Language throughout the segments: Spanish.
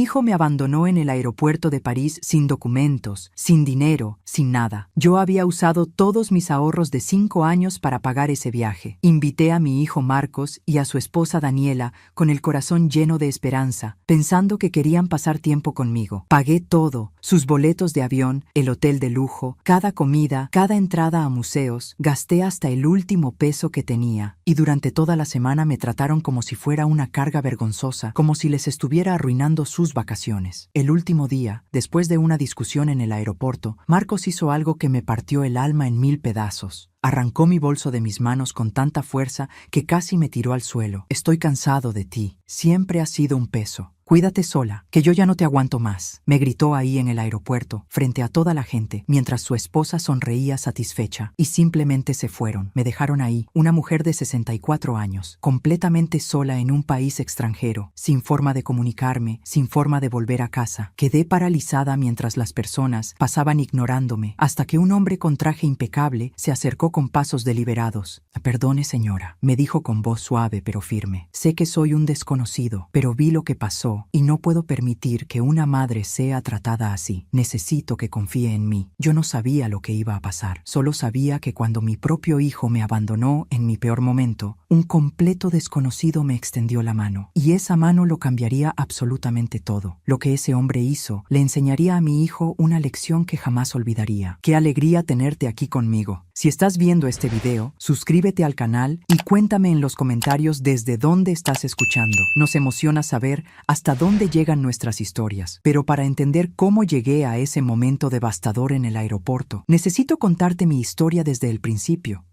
Mi hijo me abandonó en el aeropuerto de París sin documentos, sin dinero, sin nada. Yo había usado todos mis ahorros de 5 años para pagar ese viaje. Invité a mi hijo Marcos y a su esposa Daniela con el corazón lleno de esperanza, pensando que querían pasar tiempo conmigo. Pagué todo, sus boletos de avión, el hotel de lujo, cada comida, cada entrada a museos. Gasté hasta el último peso que tenía, y durante toda la semana me trataron como si fuera una carga vergonzosa, como si les estuviera arruinando sus vacaciones. El último día, después de una discusión en el aeropuerto, Marcos hizo algo que me partió el alma en 1000 pedazos. Arrancó mi bolso de mis manos con tanta fuerza que casi me tiró al suelo. Estoy cansado de ti. Siempre has sido un peso. Cuídate sola, que yo ya no te aguanto más, me gritó ahí en el aeropuerto, frente a toda la gente, mientras su esposa sonreía satisfecha, y simplemente se fueron. Me dejaron ahí, una mujer de 64 años, completamente sola en un país extranjero, sin forma de comunicarme, sin forma de volver a casa. Quedé paralizada mientras las personas pasaban ignorándome, hasta que un hombre con traje impecable se acercó con pasos deliberados. «Perdone, señora», me dijo con voz suave pero firme. «Sé que soy un desconocido, pero vi lo que pasó y no puedo permitir que una madre sea tratada así. Necesito que confíe en mí. Yo no sabía lo que iba a pasar. Solo sabía que cuando mi propio hijo me abandonó en mi peor momento, un completo desconocido me extendió la mano. Y esa mano lo cambiaría absolutamente todo. Lo que ese hombre hizo le enseñaría a mi hijo una lección que jamás olvidaría. Qué alegría tenerte aquí conmigo. Si estás viendo este video, suscríbete al canal y cuéntame en los comentarios desde dónde estás escuchando. Nos emociona saber hasta dónde llegan nuestras historias. Pero para entender cómo llegué a ese momento devastador en el aeropuerto, necesito contarte mi historia desde el principio.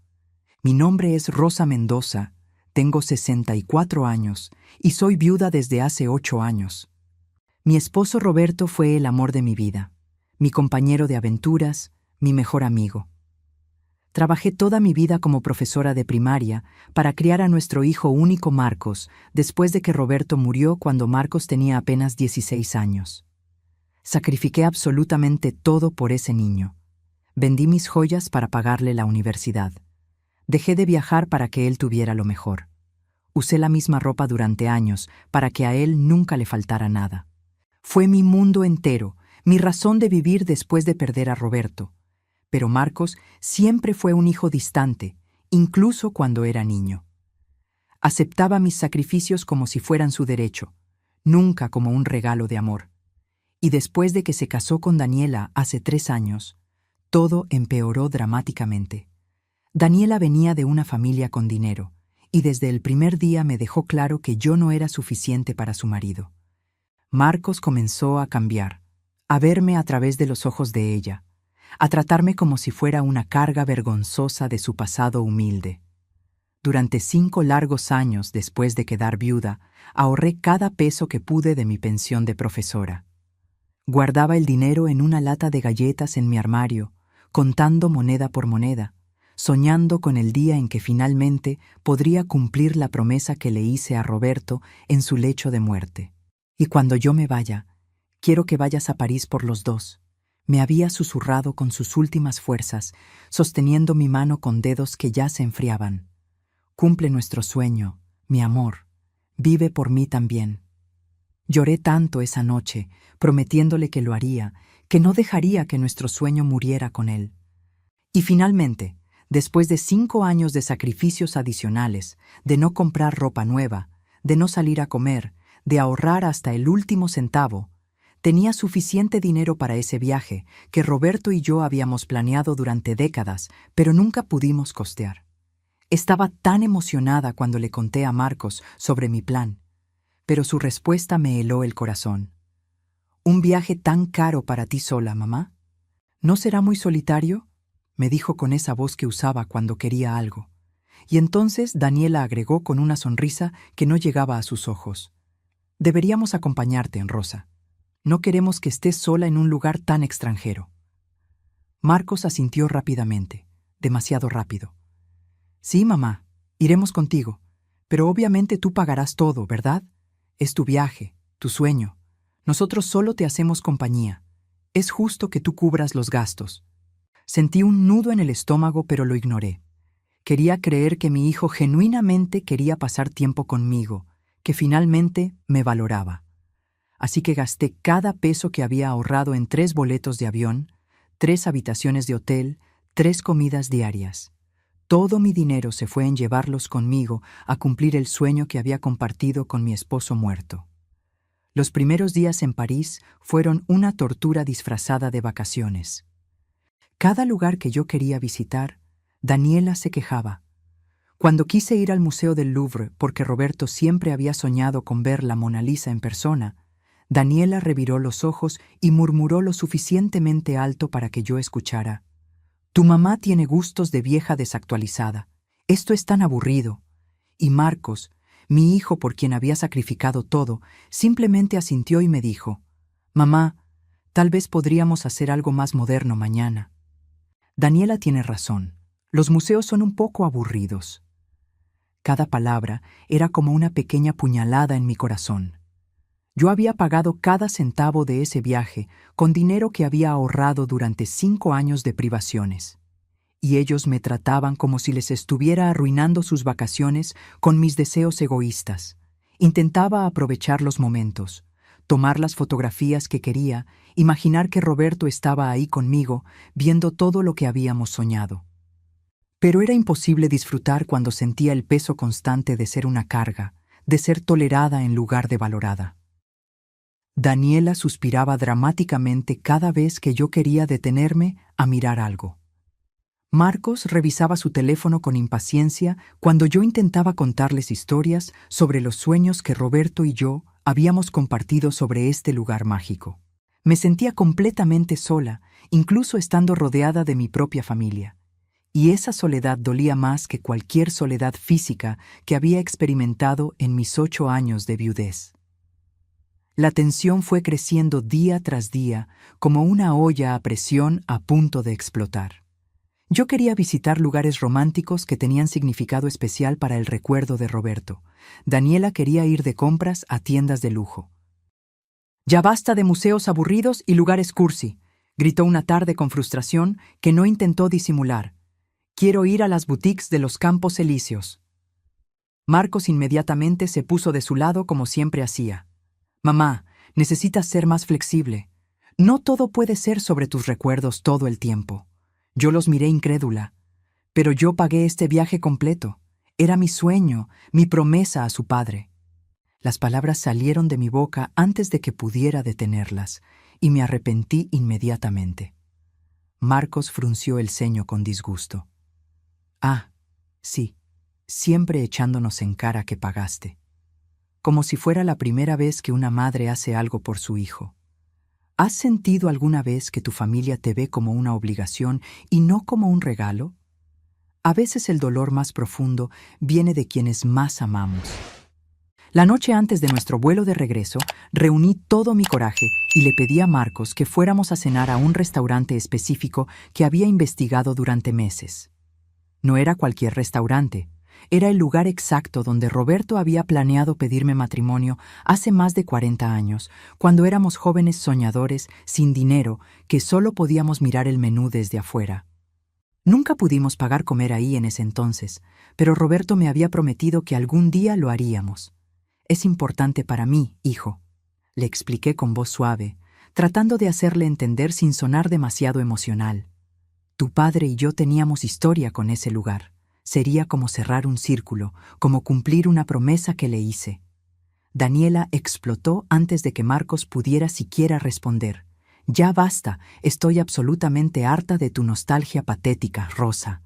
Mi nombre es Rosa Mendoza, tengo 64 años y soy viuda desde hace 8 años. Mi esposo Roberto fue el amor de mi vida, mi compañero de aventuras, mi mejor amigo. Trabajé toda mi vida como profesora de primaria para criar a nuestro hijo único Marcos, después de que Roberto murió cuando Marcos tenía apenas 16 años. Sacrifiqué absolutamente todo por ese niño. Vendí mis joyas para pagarle la universidad. Dejé de viajar para que él tuviera lo mejor. Usé la misma ropa durante años para que a él nunca le faltara nada. Fue mi mundo entero, mi razón de vivir después de perder a Roberto. Pero Marcos siempre fue un hijo distante, incluso cuando era niño. Aceptaba mis sacrificios como si fueran su derecho, nunca como un regalo de amor. Y después de que se casó con Daniela hace 3 años, todo empeoró dramáticamente. Daniela venía de una familia con dinero, y desde el primer día me dejó claro que yo no era suficiente para su marido. Marcos comenzó a cambiar, a verme a través de los ojos de ella, a tratarme como si fuera una carga vergonzosa de su pasado humilde. Durante 5 largos años después de quedar viuda, ahorré cada peso que pude de mi pensión de profesora. Guardaba el dinero en una lata de galletas en mi armario, contando moneda por moneda, soñando con el día en que finalmente podría cumplir la promesa que le hice a Roberto en su lecho de muerte. «Y cuando yo me vaya, quiero que vayas a París por los dos», me había susurrado con sus últimas fuerzas, sosteniendo mi mano con dedos que ya se enfriaban. «Cumple nuestro sueño, mi amor. Vive por mí también». Lloré tanto esa noche, prometiéndole que lo haría, que no dejaría que nuestro sueño muriera con él. Y finalmente, después de 5 años de sacrificios adicionales, de no comprar ropa nueva, de no salir a comer, de ahorrar hasta el último centavo, tenía suficiente dinero para ese viaje que Roberto y yo habíamos planeado durante décadas, pero nunca pudimos costear. Estaba tan emocionada cuando le conté a Marcos sobre mi plan, pero su respuesta me heló el corazón. «¿Un viaje tan caro para ti sola, mamá? ¿No será muy solitario?», me dijo con esa voz que usaba cuando quería algo. Y entonces Daniela agregó con una sonrisa que no llegaba a sus ojos: «Deberíamos acompañarte, Rosa. No queremos que estés sola en un lugar tan extranjero». Marcos asintió rápidamente, demasiado rápido. «Sí, mamá, iremos contigo, pero obviamente tú pagarás todo, ¿verdad? Es tu viaje, tu sueño. Nosotros solo te hacemos compañía. Es justo que tú cubras los gastos». Sentí un nudo en el estómago, pero lo ignoré. Quería creer que mi hijo genuinamente quería pasar tiempo conmigo, que finalmente me valoraba. así que gasté cada peso que había ahorrado en 3 boletos de avión, 3 habitaciones de hotel, 3 comidas diarias. Todo mi dinero se fue en llevarlos conmigo a cumplir el sueño que había compartido con mi esposo muerto. Los primeros días en París fueron una tortura disfrazada de vacaciones. Cada lugar que yo quería visitar, Daniela se quejaba. Cuando quise ir al Museo del Louvre porque Roberto siempre había soñado con ver la Mona Lisa en persona, Daniela reviró los ojos y murmuró lo suficientemente alto para que yo escuchara. «Tu mamá tiene gustos de vieja desactualizada. Esto es tan aburrido». Y Marcos, mi hijo por quien había sacrificado todo, simplemente asintió y me dijo, «Mamá, tal vez podríamos hacer algo más moderno mañana». Daniela tiene razón. Los museos son un poco aburridos. Cada palabra era como una pequeña puñalada en mi corazón. Yo había pagado cada centavo de ese viaje con dinero que había ahorrado durante 5 años de privaciones. Y ellos me trataban como si les estuviera arruinando sus vacaciones con mis deseos egoístas. Intentaba aprovechar los momentos, tomar las fotografías que quería, imaginar que Roberto estaba ahí conmigo, viendo todo lo que habíamos soñado. Pero era imposible disfrutar cuando sentía el peso constante de ser una carga, de ser tolerada en lugar de valorada. Daniela suspiraba dramáticamente cada vez que yo quería detenerme a mirar algo. Marcos revisaba su teléfono con impaciencia cuando yo intentaba contarles historias sobre los sueños que Roberto y yo habíamos compartido sobre este lugar mágico. Me sentía completamente sola, incluso estando rodeada de mi propia familia. Y esa soledad dolía más que cualquier soledad física que había experimentado en mis 8 años de viudez. La tensión fue creciendo día tras día, como una olla a presión a punto de explotar. Yo quería visitar lugares románticos que tenían significado especial para el recuerdo de Roberto. Daniela quería ir de compras a tiendas de lujo. «Ya basta de museos aburridos y lugares cursi», gritó una tarde con frustración que no intentó disimular. «Quiero ir a las boutiques de los Campos Elíseos». Marcos inmediatamente se puso de su lado como siempre hacía. «Mamá, necesitas ser más flexible. No todo puede ser sobre tus recuerdos todo el tiempo». Yo los miré incrédula. Pero yo pagué este viaje completo. Era mi sueño, mi promesa a su padre. Las palabras salieron de mi boca antes de que pudiera detenerlas, y me arrepentí inmediatamente. Marcos frunció el ceño con disgusto. «Ah, sí, siempre echándonos en cara que pagaste. Como si fuera la primera vez que una madre hace algo por su hijo. ¿Has sentido alguna vez que tu familia te ve como una obligación y no como un regalo? A veces el dolor más profundo viene de quienes más amamos». La noche antes de nuestro vuelo de regreso, reuní todo mi coraje y le pedí a Marcos que fuéramos a cenar a un restaurante específico que había investigado durante meses. No era cualquier restaurante. Era el lugar exacto donde Roberto había planeado pedirme matrimonio hace más de 40 años, cuando éramos jóvenes soñadores sin dinero que solo podíamos mirar el menú desde afuera. Nunca pudimos pagar comer ahí en ese entonces, pero Roberto me había prometido que algún día lo haríamos. «Es importante para mí, hijo», le expliqué con voz suave, tratando de hacerle entender sin sonar demasiado emocional. «Tu padre y yo teníamos historia con ese lugar. Sería como cerrar un círculo, como cumplir una promesa que le hice». Daniela explotó antes de que Marcos pudiera siquiera responder. «Ya basta, estoy absolutamente harta de tu nostalgia patética, Rosa.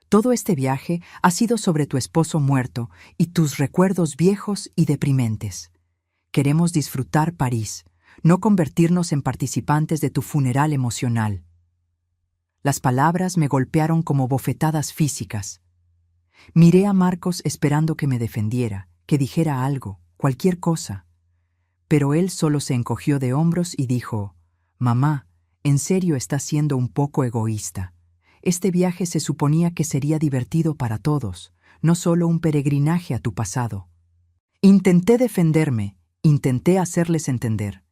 Todo este viaje ha sido sobre tu esposo muerto y tus recuerdos viejos y deprimentes. Queremos disfrutar París, no convertirnos en participantes de tu funeral emocional». Las palabras me golpearon como bofetadas físicas. Miré a Marcos esperando que me defendiera, que dijera algo, cualquier cosa. Pero él solo se encogió de hombros y dijo, «Mamá, en serio estás siendo un poco egoísta. Este viaje se suponía que sería divertido para todos, no solo un peregrinaje a tu pasado». Intenté defenderme, intenté hacerles entender.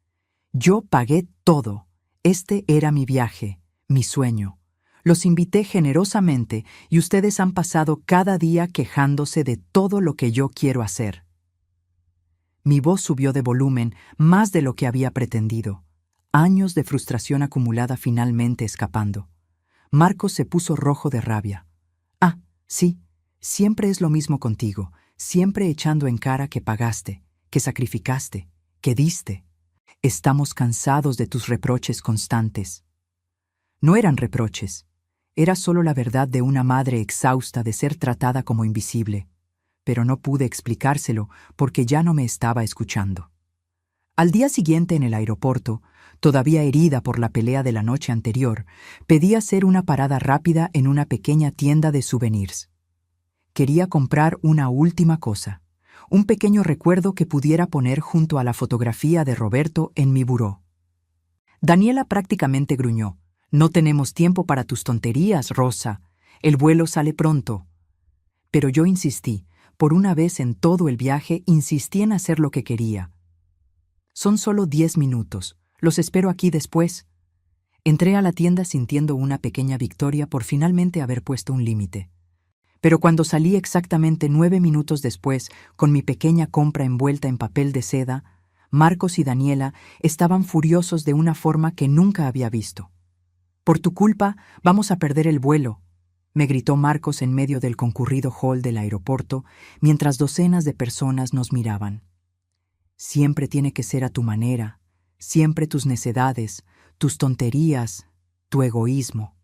Yo pagué todo. Este era mi viaje, mi sueño. Los invité generosamente y ustedes han pasado cada día quejándose de todo lo que yo quiero hacer. Mi voz subió de volumen, más de lo que había pretendido. Años de frustración acumulada finalmente escapando. Marcos se puso rojo de rabia. Ah, sí, siempre es lo mismo contigo, siempre echando en cara que pagaste, que sacrificaste, que diste. Estamos cansados de tus reproches constantes. No eran reproches, era solo la verdad de una madre exhausta de ser tratada como invisible, pero no pude explicárselo porque ya no me estaba escuchando. Al día siguiente en el aeropuerto, todavía herida por la pelea de la noche anterior, pedí hacer una parada rápida en una pequeña tienda de souvenirs. Quería comprar una última cosa, un pequeño recuerdo que pudiera poner junto a la fotografía de Roberto en mi buró. Daniela prácticamente gruñó. «No tenemos tiempo para tus tonterías, Rosa. El vuelo sale pronto». Pero yo insistí, por una vez en todo el viaje insistí en hacer lo que quería. «Son solo 10 minutos. Los espero aquí después». Entré a la tienda sintiendo una pequeña victoria por finalmente haber puesto un límite. Pero cuando salí exactamente 9 minutos después, con mi pequeña compra envuelta en papel de seda, Marcos y Daniela estaban furiosos de una forma que nunca había visto. «Por tu culpa, vamos a perder el vuelo», me gritó Marcos en medio del concurrido hall del aeropuerto, mientras docenas de personas nos miraban. «Siempre tiene que ser a tu manera, siempre tus necedades, tus tonterías, tu egoísmo».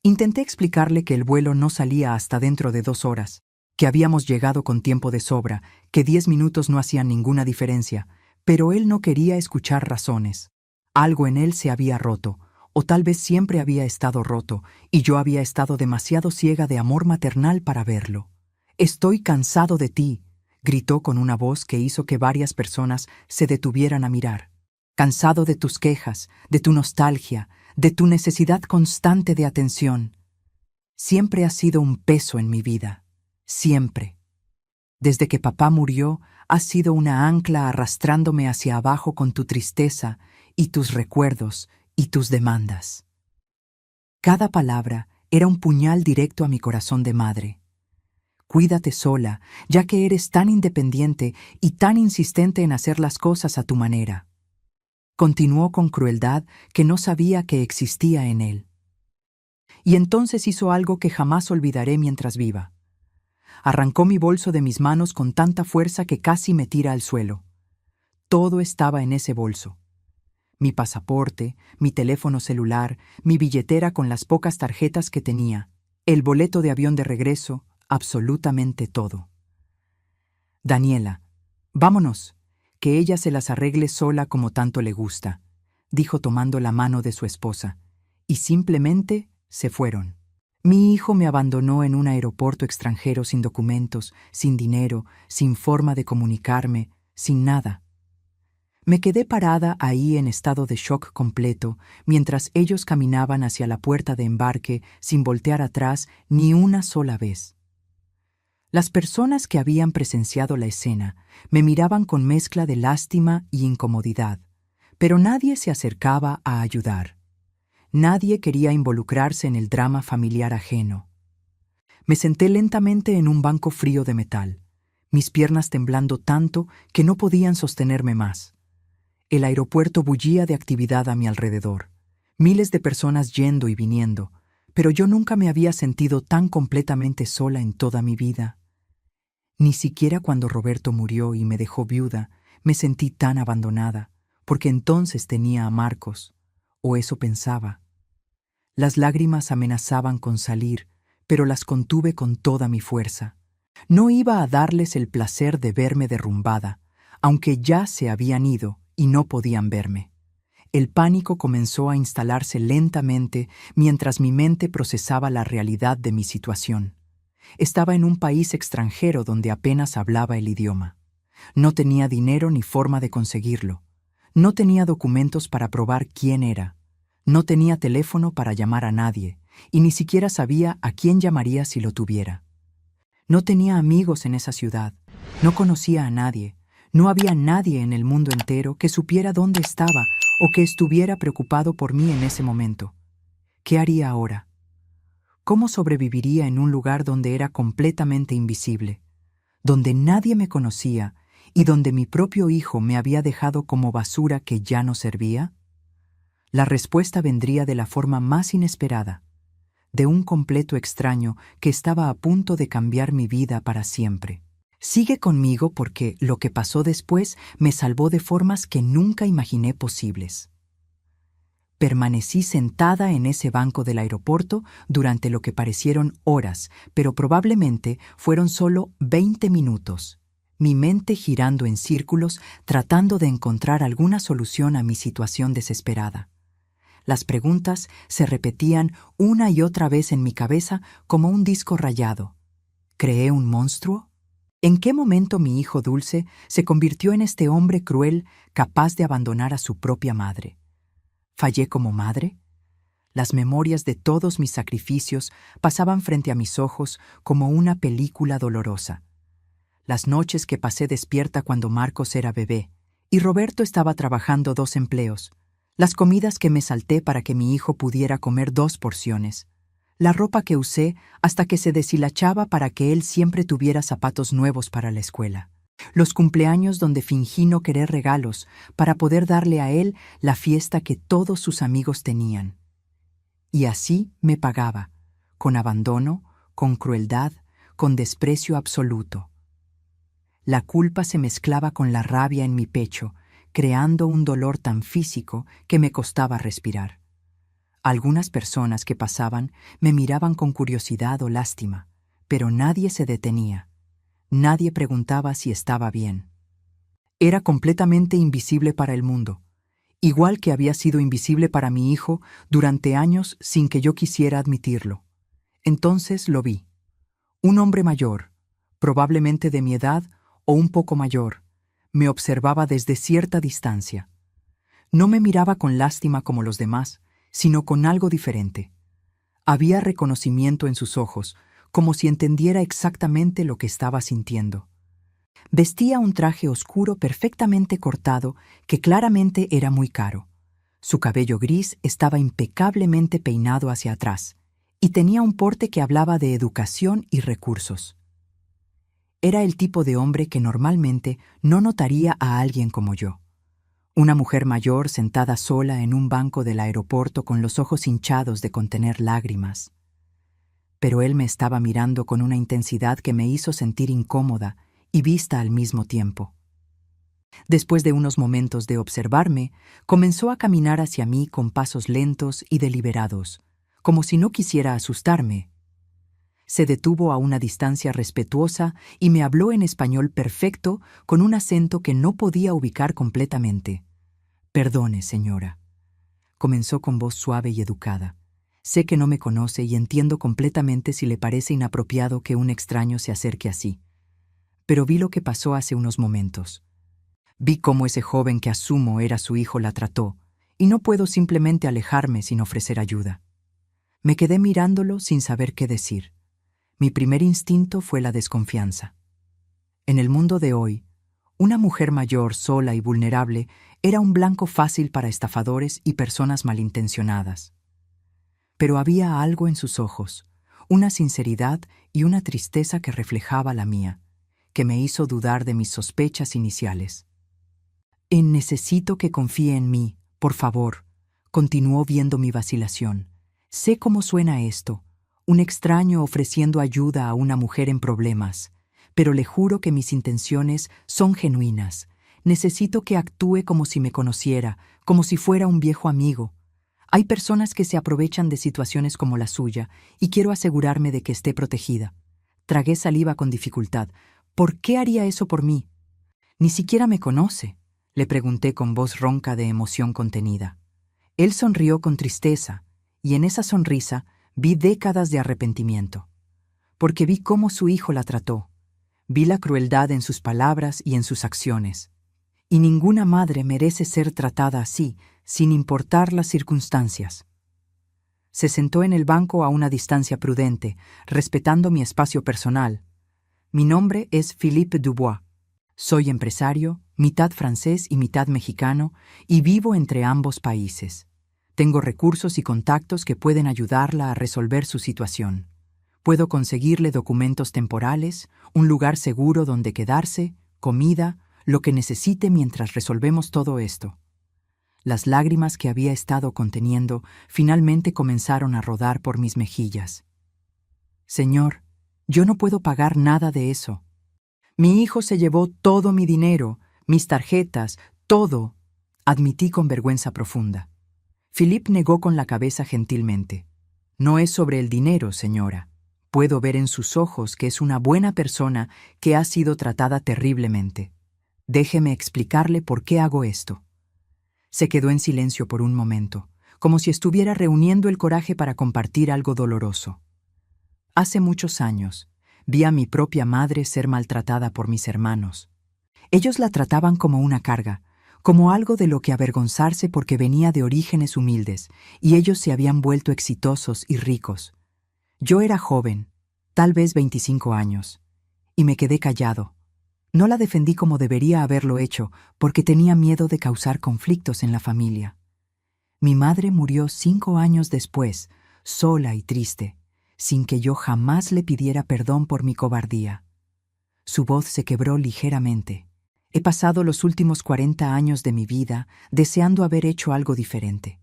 Intenté explicarle que el vuelo no salía hasta dentro de 2 horas, que habíamos llegado con tiempo de sobra, que 10 minutos no hacían ninguna diferencia, pero él no quería escuchar razones. Algo en él se había roto, o tal vez siempre había estado roto, y yo había estado demasiado ciega de amor maternal para verlo. «Estoy cansado de ti», gritó con una voz que hizo que varias personas se detuvieran a mirar. «Cansado de tus quejas, de tu nostalgia, de tu necesidad constante de atención. Siempre has sido un peso en mi vida, siempre. Desde que papá murió, has sido una ancla arrastrándome hacia abajo con tu tristeza y tus recuerdos y tus demandas». Cada palabra era un puñal directo a mi corazón de madre. «Cuídate sola, ya que eres tan independiente y tan insistente en hacer las cosas a tu manera». Continuó con crueldad que no sabía que existía en él. Y entonces hizo algo que jamás olvidaré mientras viva. Arrancó mi bolso de mis manos con tanta fuerza que casi me tira al suelo. Todo estaba en ese bolso. Mi pasaporte, mi teléfono celular, mi billetera con las pocas tarjetas que tenía, el boleto de avión de regreso, absolutamente todo. «Daniela, vámonos, que ella se las arregle sola como tanto le gusta», dijo tomando la mano de su esposa, y simplemente se fueron. Mi hijo me abandonó en un aeropuerto extranjero sin documentos, sin dinero, sin forma de comunicarme, sin nada. Me quedé parada ahí en estado de shock completo, mientras ellos caminaban hacia la puerta de embarque sin voltear atrás ni una sola vez. Las personas que habían presenciado la escena me miraban con mezcla de lástima y incomodidad, pero nadie se acercaba a ayudar. Nadie quería involucrarse en el drama familiar ajeno. Me senté lentamente en un banco frío de metal, mis piernas temblando tanto que no podían sostenerme más. El aeropuerto bullía de actividad a mi alrededor, miles de personas yendo y viniendo, pero yo nunca me había sentido tan completamente sola en toda mi vida. Ni siquiera cuando Roberto murió y me dejó viuda, me sentí tan abandonada, porque entonces tenía a Marcos, o eso pensaba. Las lágrimas amenazaban con salir, pero las contuve con toda mi fuerza. No iba a darles el placer de verme derrumbada, aunque ya se habían ido y no podían verme. El pánico comenzó a instalarse lentamente mientras mi mente procesaba la realidad de mi situación. Estaba en un país extranjero donde apenas hablaba el idioma. No tenía dinero ni forma de conseguirlo. No tenía documentos para probar quién era. No tenía teléfono para llamar a nadie, y ni siquiera sabía a quién llamaría si lo tuviera. No tenía amigos en esa ciudad. No conocía a nadie. No había nadie en el mundo entero que supiera dónde estaba o que estuviera preocupado por mí en ese momento. ¿Qué haría ahora? ¿Cómo sobreviviría en un lugar donde era completamente invisible, donde nadie me conocía y donde mi propio hijo me había dejado como basura que ya no servía? La respuesta vendría de la forma más inesperada, de un completo extraño que estaba a punto de cambiar mi vida para siempre. Sigue conmigo porque lo que pasó después me salvó de formas que nunca imaginé posibles. Permanecí sentada en ese banco del aeropuerto durante lo que parecieron horas, pero probablemente fueron solo 20 minutos, mi mente girando en círculos tratando de encontrar alguna solución a mi situación desesperada. Las preguntas se repetían una y otra vez en mi cabeza como un disco rayado. ¿Creé un monstruo? ¿En qué momento mi hijo dulce se convirtió en este hombre cruel capaz de abandonar a su propia madre? ¿Fallé como madre? Las memorias de todos mis sacrificios pasaban frente a mis ojos como una película dolorosa. Las noches que pasé despierta cuando Marcos era bebé y Roberto estaba trabajando 2 empleos. Las comidas que me salté para que mi hijo pudiera comer 2 porciones. La ropa que usé hasta que se deshilachaba para que él siempre tuviera zapatos nuevos para la escuela. Los cumpleaños donde fingí no querer regalos para poder darle a él la fiesta que todos sus amigos tenían. Y así me pagaba, con abandono, con crueldad, con desprecio absoluto. La culpa se mezclaba con la rabia en mi pecho, creando un dolor tan físico que me costaba respirar. Algunas personas que pasaban me miraban con curiosidad o lástima, pero nadie se detenía. Nadie preguntaba si estaba bien. Era completamente invisible para el mundo, igual que había sido invisible para mi hijo durante años sin que yo quisiera admitirlo. Entonces lo vi. Un hombre mayor, probablemente de mi edad o un poco mayor, me observaba desde cierta distancia. No me miraba con lástima como los demás, sino con algo diferente. Había reconocimiento en sus ojos, como si entendiera exactamente lo que estaba sintiendo. Vestía un traje oscuro perfectamente cortado que claramente era muy caro. Su cabello gris estaba impecablemente peinado hacia atrás y tenía un porte que hablaba de educación y recursos. Era el tipo de hombre que normalmente no notaría a alguien como yo. Una mujer mayor sentada sola en un banco del aeropuerto con los ojos hinchados de contener lágrimas. Pero él me estaba mirando con una intensidad que me hizo sentir incómoda y vista al mismo tiempo. Después de unos momentos de observarme, comenzó a caminar hacia mí con pasos lentos y deliberados, como si no quisiera asustarme. Se detuvo a una distancia respetuosa y me habló en español perfecto con un acento que no podía ubicar completamente. «Perdone, señora», comenzó con voz suave y educada. «Sé que no me conoce y entiendo completamente si le parece inapropiado que un extraño se acerque así. Pero vi lo que pasó hace unos momentos. Vi cómo ese joven que asumo era su hijo la trató, y no puedo simplemente alejarme sin ofrecer ayuda». Me quedé mirándolo sin saber qué decir. Mi primer instinto fue la desconfianza. En el mundo de hoy, una mujer mayor, sola y vulnerable era un blanco fácil para estafadores y personas malintencionadas. Pero había algo en sus ojos, una sinceridad y una tristeza que reflejaba la mía, que me hizo dudar de mis sospechas iniciales. «Necesito que confíe en mí, por favor», continuó viendo mi vacilación. «Sé cómo suena esto, un extraño ofreciendo ayuda a una mujer en problemas, pero le juro que mis intenciones son genuinas. Necesito que actúe como si me conociera, como si fuera un viejo amigo. Hay personas que se aprovechan de situaciones como la suya y quiero asegurarme de que esté protegida». Tragué saliva con dificultad. «¿Por qué haría eso por mí?» «Ni siquiera me conoce», le pregunté con voz ronca de emoción contenida. Él sonrió con tristeza, y en esa sonrisa vi décadas de arrepentimiento. Porque vi cómo su hijo la trató. Vi la crueldad en sus palabras y en sus acciones. Y ninguna madre merece ser tratada así, sin importar las circunstancias. Se sentó en el banco a una distancia prudente, respetando mi espacio personal. «Mi nombre es Philippe Dubois. Soy empresario, mitad francés y mitad mexicano, y vivo entre ambos países. Tengo recursos y contactos que pueden ayudarla a resolver su situación. Puedo conseguirle documentos temporales, un lugar seguro donde quedarse, comida, lo que necesite mientras resolvemos todo esto. Las lágrimas que había estado conteniendo finalmente comenzaron a rodar por mis mejillas. Señor, yo no puedo pagar nada de eso. Mi hijo se llevó todo mi dinero, mis tarjetas, todo, admití con vergüenza profunda. Philippe negó con la cabeza gentilmente. No es sobre el dinero, señora. Puedo ver en sus ojos que es una buena persona que ha sido tratada terriblemente. Déjeme explicarle por qué hago esto. Se quedó en silencio por un momento, como si estuviera reuniendo el coraje para compartir algo doloroso. Hace muchos años, vi a mi propia madre ser maltratada por mis hermanos. Ellos la trataban como una carga, como algo de lo que avergonzarse porque venía de orígenes humildes, y ellos se habían vuelto exitosos y ricos. Yo era joven, tal vez 25 años, y me quedé callado. No la defendí como debería haberlo hecho, porque tenía miedo de causar conflictos en la familia. Mi madre murió 5 años después, sola y triste, sin que yo jamás le pidiera perdón por mi cobardía. Su voz se quebró ligeramente. He pasado los últimos 40 años de mi vida deseando haber hecho algo diferente,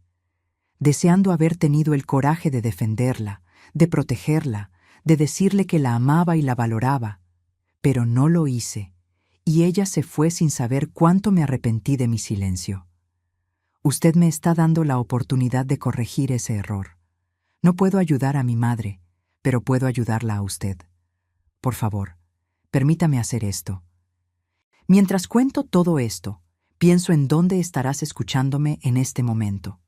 deseando haber tenido el coraje de defenderla, de protegerla, de decirle que la amaba y la valoraba, pero no lo hice, y ella se fue sin saber cuánto me arrepentí de mi silencio. Usted me está dando la oportunidad de corregir ese error. No puedo ayudar a mi madre, pero puedo ayudarla a usted. Por favor, permítame hacer esto. Mientras cuento todo esto, pienso en dónde estarás escuchándome en este momento.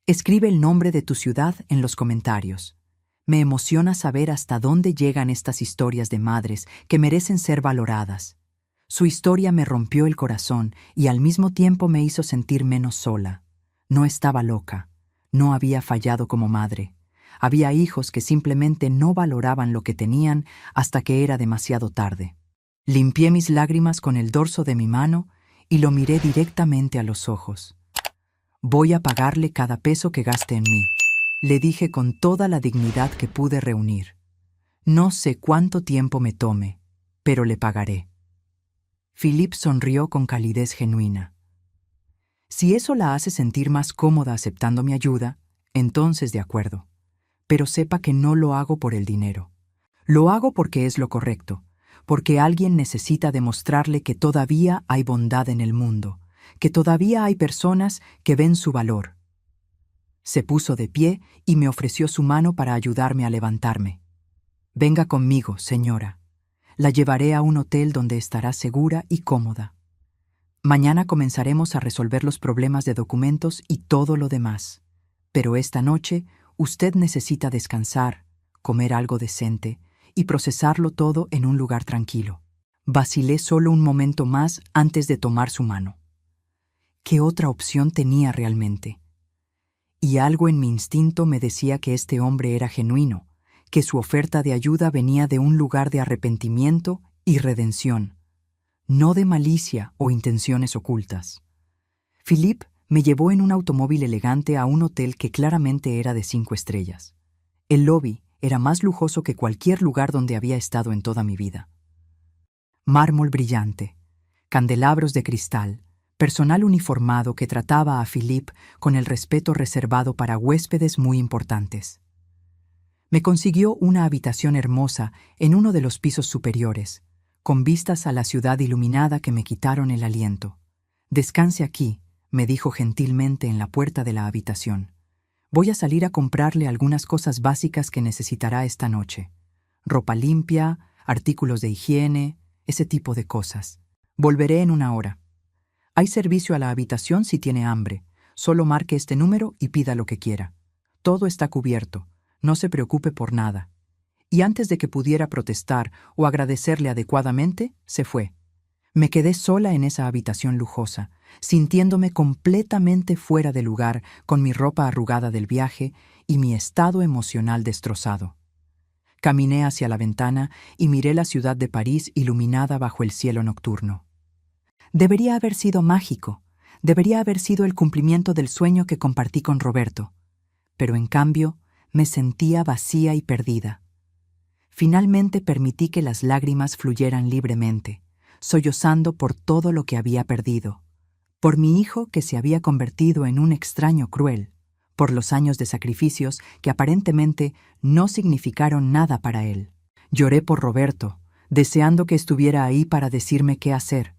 Escribe el nombre de tu ciudad en los comentarios. Me emociona saber hasta dónde llegan estas historias de madres que merecen ser valoradas. Su historia me rompió el corazón y al mismo tiempo me hizo sentir menos sola. No estaba loca. No había fallado como madre. Había hijos que simplemente no valoraban lo que tenían hasta que era demasiado tarde. Limpié mis lágrimas con el dorso de mi mano y lo miré directamente a los ojos. Voy a pagarle cada peso que gaste en mí, le dije con toda la dignidad que pude reunir. No sé cuánto tiempo me tome, pero le pagaré. Philippe sonrió con calidez genuina. Si eso la hace sentir más cómoda aceptando mi ayuda, entonces de acuerdo. Pero sepa que no lo hago por el dinero. Lo hago porque es lo correcto, porque alguien necesita demostrarle que todavía hay bondad en el mundo, que todavía hay personas que ven su valor. Se puso de pie y me ofreció su mano para ayudarme a levantarme. Venga conmigo, señora. La llevaré a un hotel donde estará segura y cómoda. Mañana comenzaremos a resolver los problemas de documentos y todo lo demás. Pero esta noche usted necesita descansar, comer algo decente y procesarlo todo en un lugar tranquilo. Vacilé solo un momento más antes de tomar su mano. ¿Qué otra opción tenía realmente? Y algo en mi instinto me decía que este hombre era genuino, que su oferta de ayuda venía de un lugar de arrepentimiento y redención, no de malicia o intenciones ocultas. Philippe me llevó en un automóvil elegante a un hotel que claramente era de 5 estrellas. El lobby era más lujoso que cualquier lugar donde había estado en toda mi vida. Mármol brillante, candelabros de cristal, personal uniformado que trataba a Philippe con el respeto reservado para huéspedes muy importantes. Me consiguió una habitación hermosa en uno de los pisos superiores, con vistas a la ciudad iluminada que me quitaron el aliento. Descanse aquí, me dijo gentilmente en la puerta de la habitación. Voy a salir a comprarle algunas cosas básicas que necesitará esta noche. Ropa limpia, artículos de higiene, ese tipo de cosas. Volveré en 1 hora. Hay servicio a la habitación si tiene hambre. Solo marque este número y pida lo que quiera. Todo está cubierto. No se preocupe por nada. Y antes de que pudiera protestar o agradecerle adecuadamente, se fue. Me quedé sola en esa habitación lujosa, sintiéndome completamente fuera de lugar con mi ropa arrugada del viaje y mi estado emocional destrozado. Caminé hacia la ventana y miré la ciudad de París iluminada bajo el cielo nocturno. Debería haber sido mágico, debería haber sido el cumplimiento del sueño que compartí con Roberto, pero en cambio me sentía vacía y perdida. Finalmente permití que las lágrimas fluyeran libremente, sollozando por todo lo que había perdido, por mi hijo que se había convertido en un extraño cruel, por los años de sacrificios que aparentemente no significaron nada para él. Lloré por Roberto, deseando que estuviera ahí para decirme qué hacer,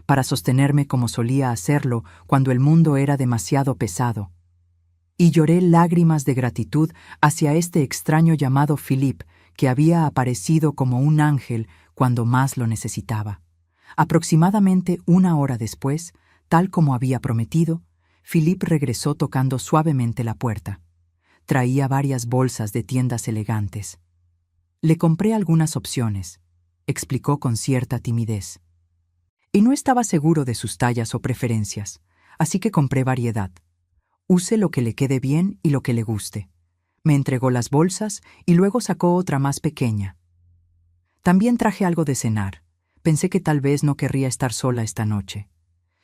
para sostenerme como solía hacerlo cuando el mundo era demasiado pesado. Y lloré lágrimas de gratitud hacia este extraño llamado Philippe, que había aparecido como un ángel cuando más lo necesitaba. Aproximadamente 1 hora después, tal como había prometido, Philippe regresó tocando suavemente la puerta. Traía varias bolsas de tiendas elegantes. Le compré algunas opciones, explicó con cierta timidez. Y no estaba seguro de sus tallas o preferencias, así que compré variedad. Use lo que le quede bien y lo que le guste. Me entregó las bolsas y luego sacó otra más pequeña. También traje algo de cenar. Pensé que tal vez no querría estar sola esta noche.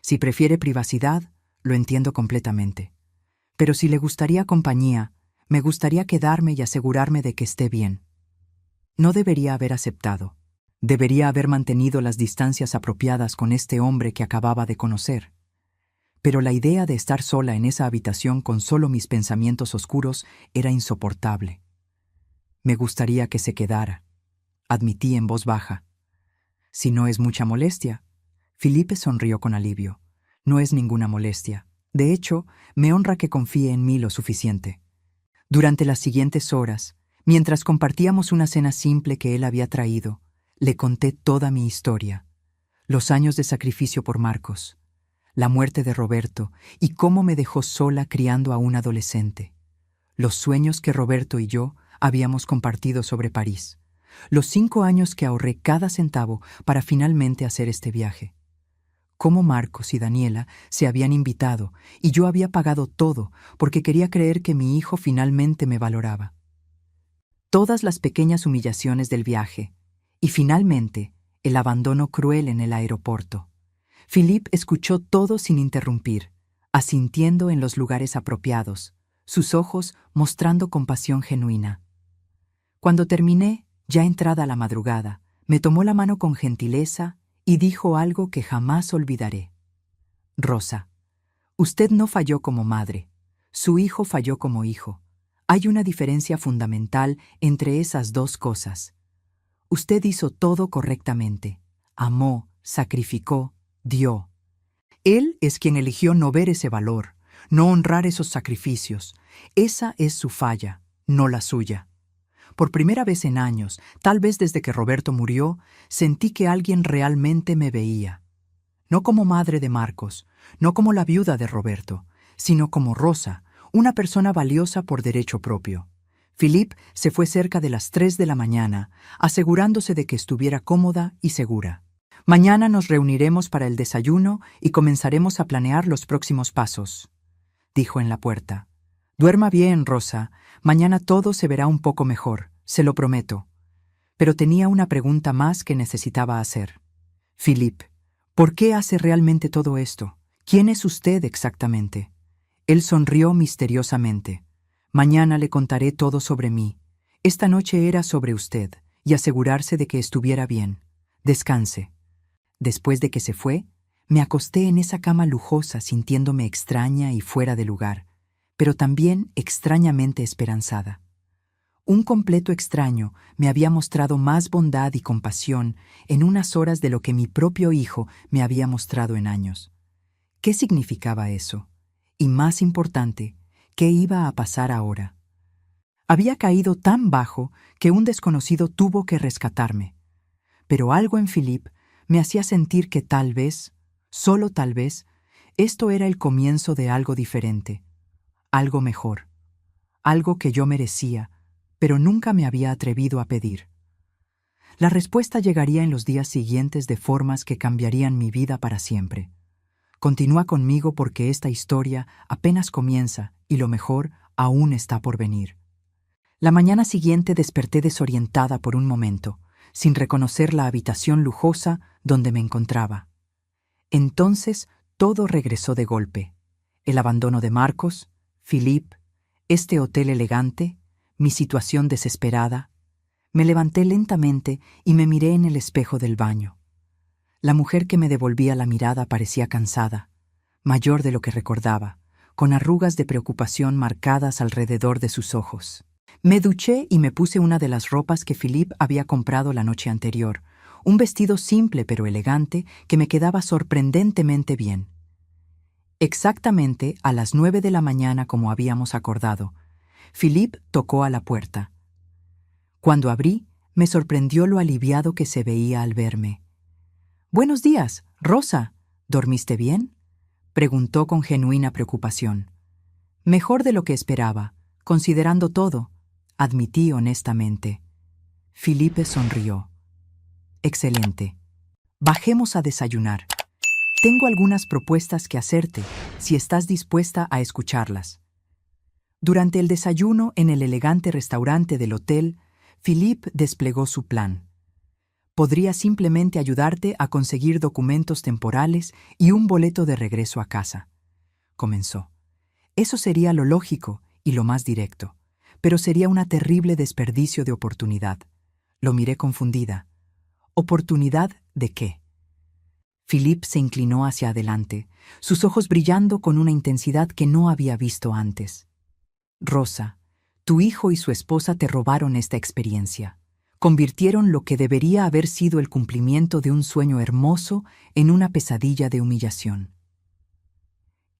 Si prefiere privacidad, lo entiendo completamente. Pero si le gustaría compañía, me gustaría quedarme y asegurarme de que esté bien. No debería haber aceptado. Debería haber mantenido las distancias apropiadas con este hombre que acababa de conocer. Pero la idea de estar sola en esa habitación con solo mis pensamientos oscuros era insoportable. Me gustaría que se quedara, admití en voz baja. Si no es mucha molestia. Philippe sonrió con alivio. No es ninguna molestia. De hecho, me honra que confíe en mí lo suficiente. Durante las siguientes horas, mientras compartíamos una cena simple que él había traído, le conté toda mi historia. Los años de sacrificio por Marcos, la muerte de Roberto y cómo me dejó sola criando a un adolescente. Los sueños que Roberto y yo habíamos compartido sobre París. Los 5 años que ahorré cada centavo para finalmente hacer este viaje. Cómo Marcos y Daniela se habían invitado y yo había pagado todo porque quería creer que mi hijo finalmente me valoraba. Todas las pequeñas humillaciones del viaje y finalmente el abandono cruel en el aeropuerto. Philippe escuchó todo sin interrumpir, asintiendo en los lugares apropiados, sus ojos mostrando compasión genuina. Cuando terminé, ya entrada la madrugada, me tomó la mano con gentileza y dijo algo que jamás olvidaré. Rosa, usted no falló como madre, su hijo falló como hijo. Hay una diferencia fundamental entre esas dos cosas. Usted hizo todo correctamente, amó, sacrificó, dio. Él es quien eligió no ver ese valor, no honrar esos sacrificios. Esa es su falla, no la suya. Por primera vez en años, tal vez desde que Roberto murió, sentí que alguien realmente me veía. No como madre de Marcos, no como la viuda de Roberto, sino como Rosa, una persona valiosa por derecho propio. Philippe se fue cerca de las 3 de la mañana, asegurándose de que estuviera cómoda y segura. Mañana nos reuniremos para el desayuno y comenzaremos a planear los próximos pasos, dijo en la puerta. Duerma bien, Rosa. Mañana todo se verá un poco mejor, se lo prometo. Pero tenía una pregunta más que necesitaba hacer. Philippe, ¿por qué hace realmente todo esto? ¿Quién es usted exactamente? Él sonrió misteriosamente. Mañana le contaré todo sobre mí. Esta noche era sobre usted, y asegurarse de que estuviera bien. Descanse. Después de que se fue, me acosté en esa cama lujosa sintiéndome extraña y fuera de lugar, pero también extrañamente esperanzada. Un completo extraño me había mostrado más bondad y compasión en unas horas de lo que mi propio hijo me había mostrado en años. ¿Qué significaba eso? Y más importante, ¿qué iba a pasar ahora? Había caído tan bajo que un desconocido tuvo que rescatarme. Pero algo en Philippe me hacía sentir que tal vez, solo tal vez, esto era el comienzo de algo diferente, algo mejor, algo que yo merecía, pero nunca me había atrevido a pedir. La respuesta llegaría en los días siguientes de formas que cambiarían mi vida para siempre. Continúa conmigo porque esta historia apenas comienza y lo mejor aún está por venir. La mañana siguiente desperté desorientada por un momento, sin reconocer la habitación lujosa donde me encontraba. Entonces todo regresó de golpe. El abandono de Marcos, Philippe, este hotel elegante, mi situación desesperada. Me levanté lentamente y me miré en el espejo del baño. La mujer que me devolvía la mirada parecía cansada, mayor de lo que recordaba, con arrugas de preocupación marcadas alrededor de sus ojos. Me duché y me puse una de las ropas que Philippe había comprado la noche anterior, un vestido simple pero elegante que me quedaba sorprendentemente bien. Exactamente a las 9 de la mañana, como habíamos acordado, Philippe tocó a la puerta. Cuando abrí, me sorprendió lo aliviado que se veía al verme. «Buenos días, Rosa. ¿Dormiste bien?», preguntó con genuina preocupación. «Mejor de lo que esperaba, considerando todo», admití honestamente. Philippe sonrió. «Excelente. Bajemos a desayunar. Tengo algunas propuestas que hacerte, si estás dispuesta a escucharlas». Durante el desayuno en el elegante restaurante del hotel, Philippe desplegó su plan. Podría simplemente ayudarte a conseguir documentos temporales y un boleto de regreso a casa, comenzó. Eso sería lo lógico y lo más directo, pero sería un terrible desperdicio de oportunidad. Lo miré confundida. ¿Oportunidad de qué? Philippe se inclinó hacia adelante, sus ojos brillando con una intensidad que no había visto antes. «Rosa, tu hijo y su esposa te robaron esta experiencia. Convirtieron lo que debería haber sido el cumplimiento de un sueño hermoso en una pesadilla de humillación.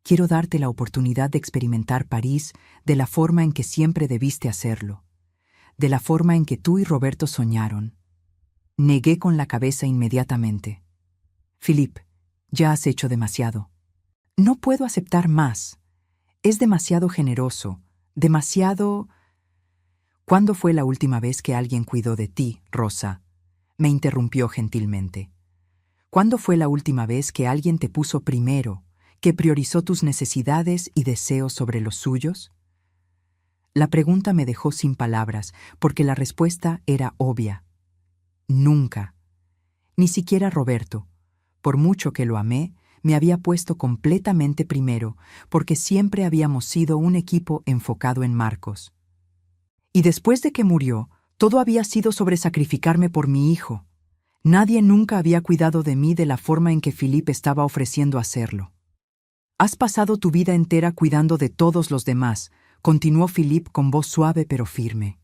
Quiero darte la oportunidad de experimentar París de la forma en que siempre debiste hacerlo, de la forma en que tú y Roberto soñaron». Negué con la cabeza inmediatamente. «Philippe, ya has hecho demasiado. No puedo aceptar más. Es demasiado generoso, demasiado...». «¿Cuándo fue la última vez que alguien cuidó de ti, Rosa?», me interrumpió gentilmente. «¿Cuándo fue la última vez que alguien te puso primero, que priorizó tus necesidades y deseos sobre los suyos?». La pregunta me dejó sin palabras, porque la respuesta era obvia. Nunca. Ni siquiera Roberto, por mucho que lo amé, me había puesto completamente primero, porque siempre habíamos sido un equipo enfocado en Marcos. Y después de que murió, todo había sido sobre sacrificarme por mi hijo. Nadie nunca había cuidado de mí de la forma en que Philippe estaba ofreciendo hacerlo. «Has pasado tu vida entera cuidando de todos los demás», continuó Philippe con voz suave pero firme.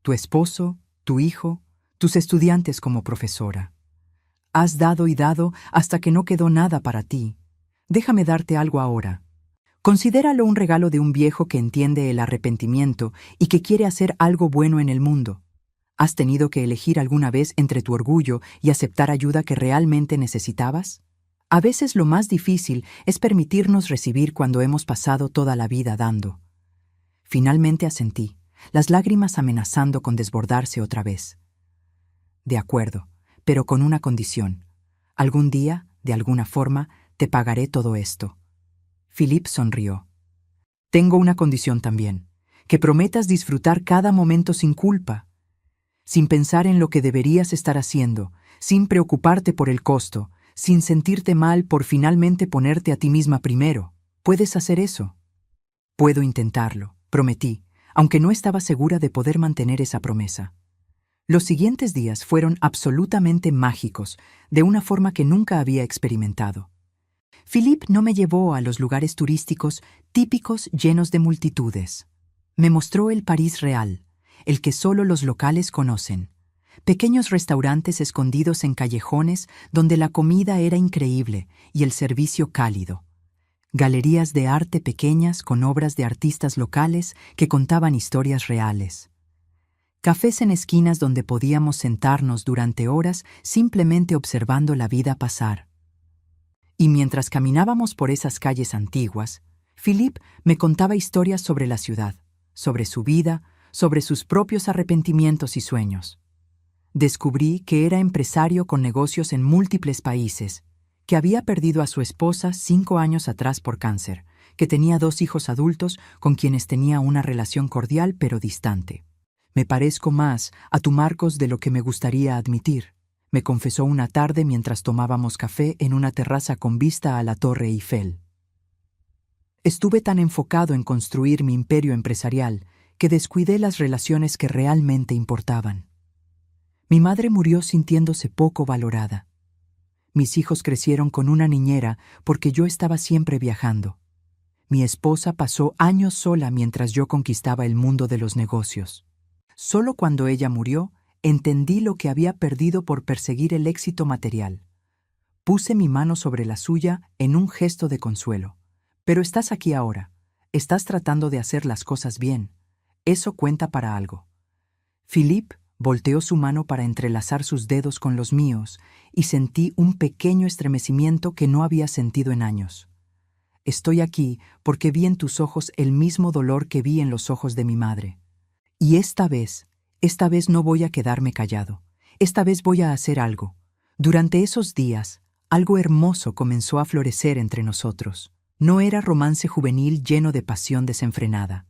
«Tu esposo, tu hijo, tus estudiantes como profesora. Has dado y dado hasta que no quedó nada para ti. Déjame darte algo ahora. Considéralo un regalo de un viejo que entiende el arrepentimiento y que quiere hacer algo bueno en el mundo. ¿Has tenido que elegir alguna vez entre tu orgullo y aceptar ayuda que realmente necesitabas? A veces lo más difícil es permitirnos recibir cuando hemos pasado toda la vida dando». Finalmente asentí, las lágrimas amenazando con desbordarse otra vez. «De acuerdo, pero con una condición. Algún día, de alguna forma, te pagaré todo esto». Philippe sonrió. «Tengo una condición también, que prometas disfrutar cada momento sin culpa, sin pensar en lo que deberías estar haciendo, sin preocuparte por el costo, sin sentirte mal por finalmente ponerte a ti misma primero. ¿Puedes hacer eso?». «Puedo intentarlo», prometí, aunque no estaba segura de poder mantener esa promesa. Los siguientes días fueron absolutamente mágicos, de una forma que nunca había experimentado. Philippe no me llevó a los lugares turísticos típicos llenos de multitudes. Me mostró el París real, el que solo los locales conocen. Pequeños restaurantes escondidos en callejones donde la comida era increíble y el servicio cálido. Galerías de arte pequeñas con obras de artistas locales que contaban historias reales. Cafés en esquinas donde podíamos sentarnos durante horas simplemente observando la vida pasar. Y mientras caminábamos por esas calles antiguas, Philippe me contaba historias sobre la ciudad, sobre su vida, sobre sus propios arrepentimientos y sueños. Descubrí que era empresario con negocios en múltiples países, que había perdido a su esposa 5 años atrás por cáncer, que tenía 2 hijos adultos con quienes tenía una relación cordial pero distante. «Me parezco más a tu Marcos de lo que me gustaría admitir», me confesó una tarde mientras tomábamos café en una terraza con vista a la Torre Eiffel. Estuve tan enfocado en construir mi imperio empresarial que descuidé las relaciones que realmente importaban. Mi madre murió sintiéndose poco valorada. Mis hijos crecieron con una niñera porque yo estaba siempre viajando. Mi esposa pasó años sola mientras yo conquistaba el mundo de los negocios. Solo cuando ella murió, entendí lo que había perdido por perseguir el éxito material. Puse mi mano sobre la suya en un gesto de consuelo. Pero estás aquí ahora. Estás tratando de hacer las cosas bien. Eso cuenta para algo. Philippe volteó su mano para entrelazar sus dedos con los míos y sentí un pequeño estremecimiento que no había sentido en años. Estoy aquí porque vi en tus ojos el mismo dolor que vi en los ojos de mi madre. Y esta vez no voy a quedarme callado. Esta vez voy a hacer algo. Durante esos días, algo hermoso comenzó a florecer entre nosotros. No era romance juvenil lleno de pasión desenfrenada.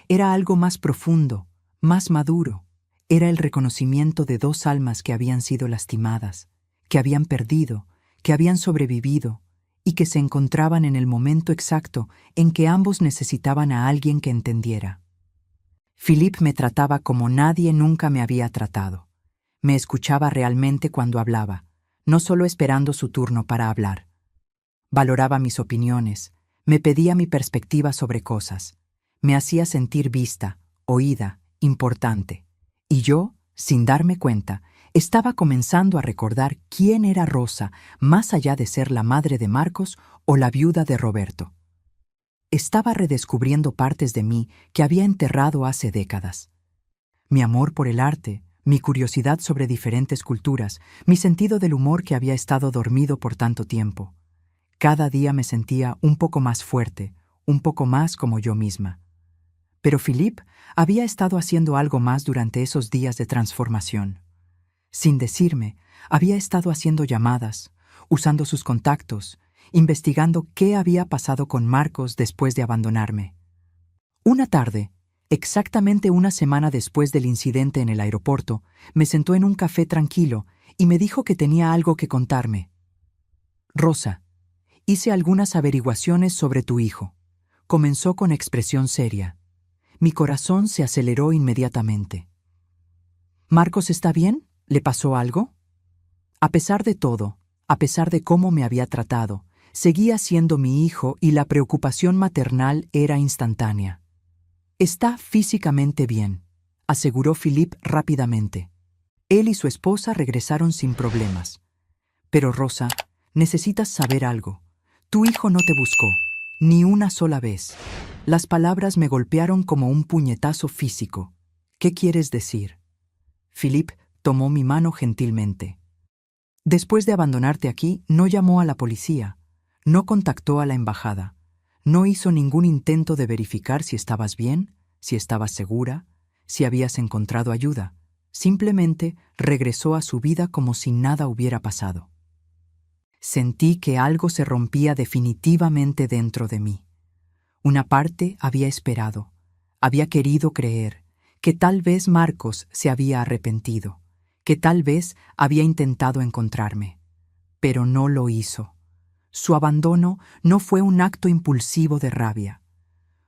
Era algo más profundo, más maduro. Era el reconocimiento de dos almas que habían sido lastimadas, que habían perdido, que habían sobrevivido y que se encontraban en el momento exacto en que ambos necesitaban a alguien que entendiera. Philippe me trataba como nadie nunca me había tratado. Me escuchaba realmente cuando hablaba, no solo esperando su turno para hablar. Valoraba mis opiniones, me pedía mi perspectiva sobre cosas, me hacía sentir vista, oída, importante. Y yo, sin darme cuenta, estaba comenzando a recordar quién era Rosa, más allá de ser la madre de Marcos o la viuda de Roberto. Estaba redescubriendo partes de mí que había enterrado hace décadas. Mi amor por el arte, mi curiosidad sobre diferentes culturas, mi sentido del humor que había estado dormido por tanto tiempo. Cada día me sentía un poco más fuerte, un poco más como yo misma. Pero Philippe había estado haciendo algo más durante esos días de transformación. Sin decirme, había estado haciendo llamadas, usando sus contactos, investigando qué había pasado con Marcos después de abandonarme. Una tarde, exactamente una semana después del incidente en el aeropuerto, me sentó en un café tranquilo y me dijo que tenía algo que contarme. Rosa, hice algunas averiguaciones sobre tu hijo. Comenzó con expresión seria. Mi corazón se aceleró inmediatamente. ¿Marcos está bien? ¿Le pasó algo? A pesar de todo, a pesar de cómo me había tratado, seguía siendo mi hijo y la preocupación maternal era instantánea. Está físicamente bien, aseguró Philippe rápidamente. Él y su esposa regresaron sin problemas. Pero Rosa, necesitas saber algo. Tu hijo no te buscó, ni una sola vez. Las palabras me golpearon como un puñetazo físico. ¿Qué quieres decir? Philippe tomó mi mano gentilmente. Después de abandonarte aquí, no llamó a la policía, no contactó a la embajada, no hizo ningún intento de verificar si estabas bien, si estabas segura, si habías encontrado ayuda. Simplemente regresó a su vida como si nada hubiera pasado. Sentí que algo se rompía definitivamente dentro de mí. Una parte había esperado, había querido creer, que tal vez Marcos se había arrepentido, que tal vez había intentado encontrarme. Pero no lo hizo. Su abandono no fue un acto impulsivo de rabia.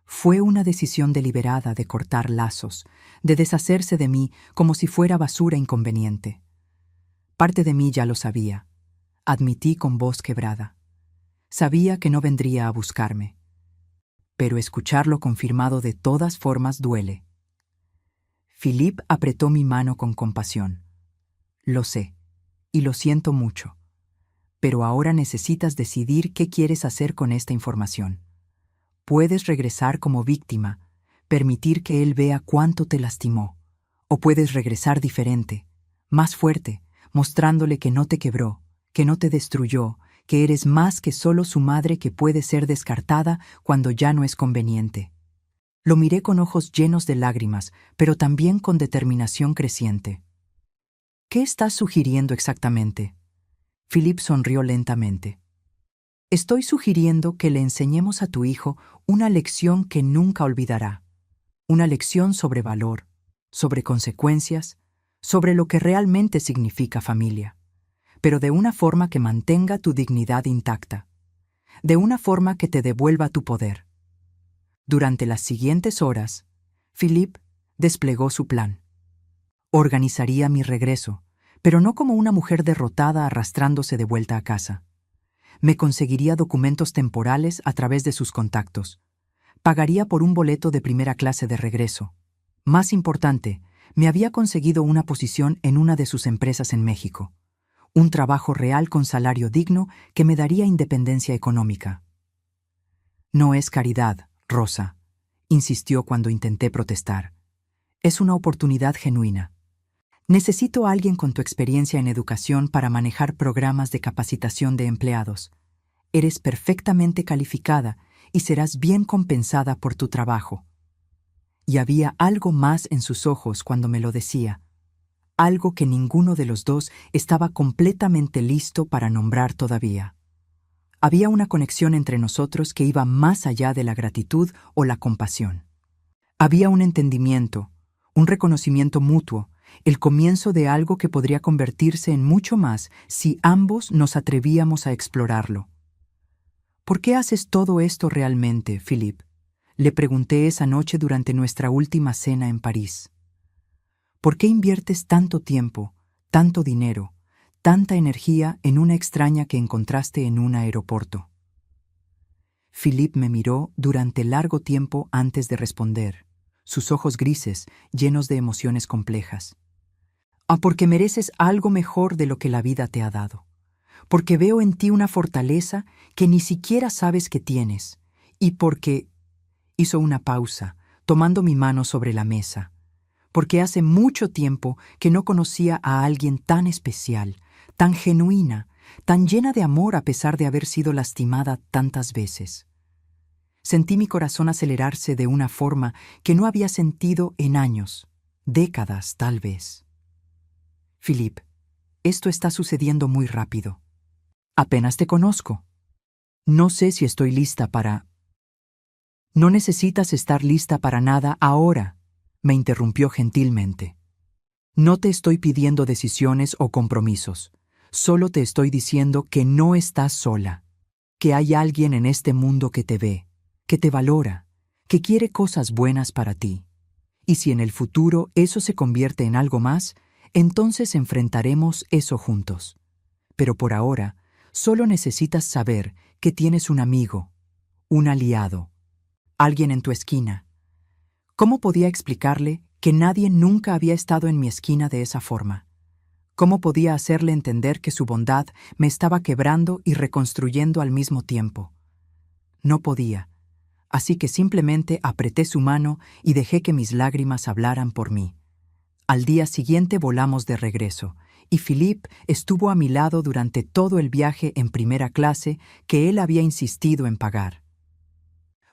Fue una decisión deliberada de cortar lazos, de deshacerse de mí como si fuera basura inconveniente. Parte de mí ya lo sabía. Admití con voz quebrada. Sabía que no vendría a buscarme. Pero escucharlo confirmado de todas formas duele. Philippe apretó mi mano con compasión. Lo sé, y lo siento mucho. Pero ahora necesitas decidir qué quieres hacer con esta información. Puedes regresar como víctima, permitir que él vea cuánto te lastimó. O puedes regresar diferente, más fuerte, mostrándole que no te quebró, que no te destruyó, que eres más que solo su madre que puede ser descartada cuando ya no es conveniente. Lo miré con ojos llenos de lágrimas, pero también con determinación creciente. ¿Qué estás sugiriendo exactamente? Philippe sonrió lentamente. Estoy sugiriendo que le enseñemos a tu hijo una lección que nunca olvidará. Una lección sobre valor, sobre consecuencias, sobre lo que realmente significa familia. Pero de una forma que mantenga tu dignidad intacta. De una forma que te devuelva tu poder. Durante las siguientes horas, Philippe desplegó su plan. Organizaría mi regreso, pero no como una mujer derrotada arrastrándose de vuelta a casa. Me conseguiría documentos temporales a través de sus contactos. Pagaría por un boleto de primera clase de regreso. Más importante, me había conseguido una posición en una de sus empresas en México. Un trabajo real con salario digno que me daría independencia económica. No es caridad, Rosa, insistió cuando intenté protestar. Es una oportunidad genuina. Necesito a alguien con tu experiencia en educación para manejar programas de capacitación de empleados. Eres perfectamente calificada y serás bien compensada por tu trabajo. Y había algo más en sus ojos cuando me lo decía, algo que ninguno de los dos estaba completamente listo para nombrar todavía. Había una conexión entre nosotros que iba más allá de la gratitud o la compasión. Había un entendimiento, un reconocimiento mutuo, el comienzo de algo que podría convertirse en mucho más si ambos nos atrevíamos a explorarlo. ¿Por qué haces todo esto realmente, Philippe?, le pregunté esa noche durante nuestra última cena en París. ¿Por qué inviertes tanto tiempo, tanto dinero, tanta energía en una extraña que encontraste en un aeropuerto? Philippe me miró durante largo tiempo antes de responder, sus ojos grises, llenos de emociones complejas. Porque mereces algo mejor de lo que la vida te ha dado. Porque veo en ti una fortaleza que ni siquiera sabes que tienes. Y porque... Hizo una pausa, tomando mi mano sobre la mesa. Porque hace mucho tiempo que no conocía a alguien tan especial, tan genuina, tan llena de amor a pesar de haber sido lastimada tantas veces. Sentí mi corazón acelerarse de una forma que no había sentido en años, décadas tal vez. Philippe, esto está sucediendo muy rápido. Apenas te conozco. No sé si estoy lista para... No necesitas estar lista para nada ahora, me interrumpió gentilmente. No te estoy pidiendo decisiones o compromisos. Solo te estoy diciendo que no estás sola, que hay alguien en este mundo que te ve, que te valora, que quiere cosas buenas para ti. Y si en el futuro eso se convierte en algo más, entonces enfrentaremos eso juntos. Pero por ahora, solo necesitas saber que tienes un amigo, un aliado, alguien en tu esquina. ¿Cómo podía explicarle que nadie nunca había estado en mi esquina de esa forma? ¿Cómo podía hacerle entender que su bondad me estaba quebrando y reconstruyendo al mismo tiempo? No podía, así que simplemente apreté su mano y dejé que mis lágrimas hablaran por mí. Al día siguiente volamos de regreso, y Philippe estuvo a mi lado durante todo el viaje en primera clase que él había insistido en pagar.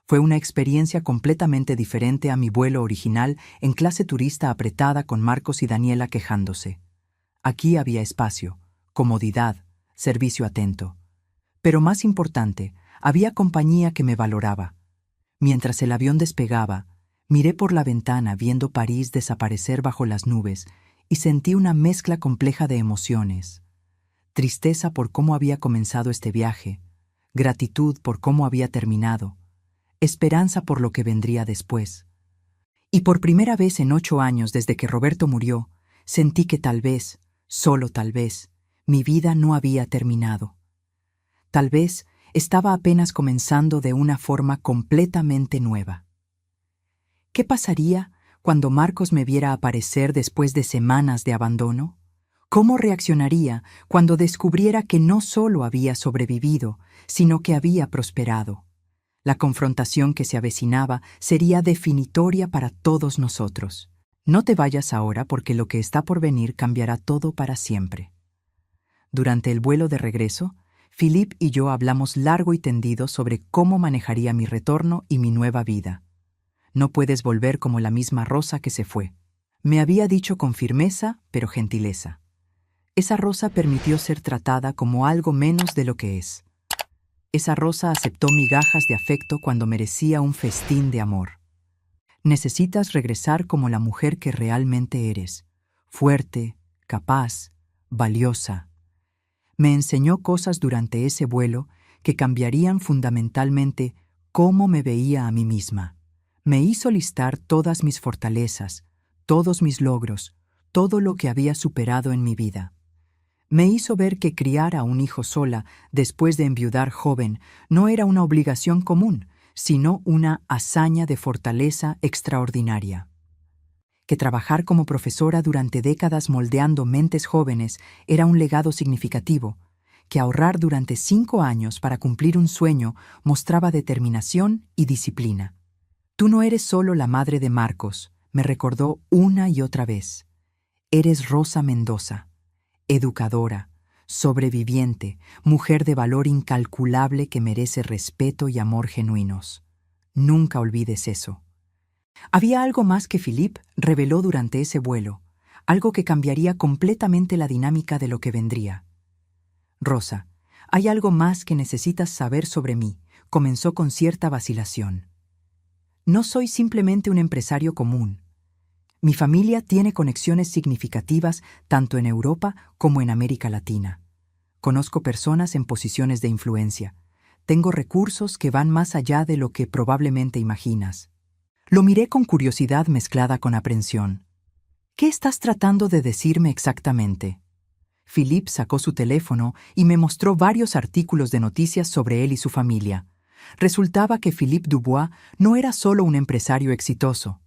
Fue una experiencia completamente diferente a mi vuelo original en clase turista apretada con Marcos y Daniela quejándose. Aquí había espacio, comodidad, servicio atento. Pero más importante, había compañía que me valoraba. Mientras el avión despegaba, miré por la ventana viendo París desaparecer bajo las nubes y sentí una mezcla compleja de emociones. Tristeza por cómo había comenzado este viaje, gratitud por cómo había terminado, esperanza por lo que vendría después. Y por primera vez en 8 años desde que Roberto murió, sentí que tal vez, solo tal vez, mi vida no había terminado. Tal vez estaba apenas comenzando de una forma completamente nueva. ¿Qué pasaría cuando Marcos me viera aparecer después de semanas de abandono? ¿Cómo reaccionaría cuando descubriera que no solo había sobrevivido, sino que había prosperado? La confrontación que se avecinaba sería definitoria para todos nosotros. No te vayas ahora porque lo que está por venir cambiará todo para siempre. Durante el vuelo de regreso, Philippe y yo hablamos largo y tendido sobre cómo manejaría mi retorno y mi nueva vida. No puedes volver como la misma Rosa que se fue. Me había dicho con firmeza, pero gentileza. Esa Rosa permitió ser tratada como algo menos de lo que es. Esa Rosa aceptó migajas de afecto cuando merecía un festín de amor. Necesitas regresar como la mujer que realmente eres, fuerte, capaz, valiosa. Me enseñó cosas durante ese vuelo que cambiarían fundamentalmente cómo me veía a mí misma. Me hizo listar todas mis fortalezas, todos mis logros, todo lo que había superado en mi vida. Me hizo ver que criar a un hijo sola, después de enviudar joven, no era una obligación común, sino una hazaña de fortaleza extraordinaria. Que trabajar como profesora durante décadas moldeando mentes jóvenes era un legado significativo, que ahorrar durante 5 años para cumplir un sueño mostraba determinación y disciplina. Tú no eres solo la madre de Marcos, me recordó una y otra vez. Eres Rosa Mendoza, educadora, sobreviviente, mujer de valor incalculable que merece respeto y amor genuinos. Nunca olvides eso. Había algo más que Philippe reveló durante ese vuelo, algo que cambiaría completamente la dinámica de lo que vendría. Rosa, hay algo más que necesitas saber sobre mí, comenzó con cierta vacilación. No soy simplemente un empresario común. Mi familia tiene conexiones significativas tanto en Europa como en América Latina. Conozco personas en posiciones de influencia. Tengo recursos que van más allá de lo que probablemente imaginas. Lo miré con curiosidad mezclada con aprensión. ¿Qué estás tratando de decirme exactamente? Philippe sacó su teléfono y me mostró varios artículos de noticias sobre él y su familia. Resultaba que Philippe Dubois no era solo un empresario exitoso.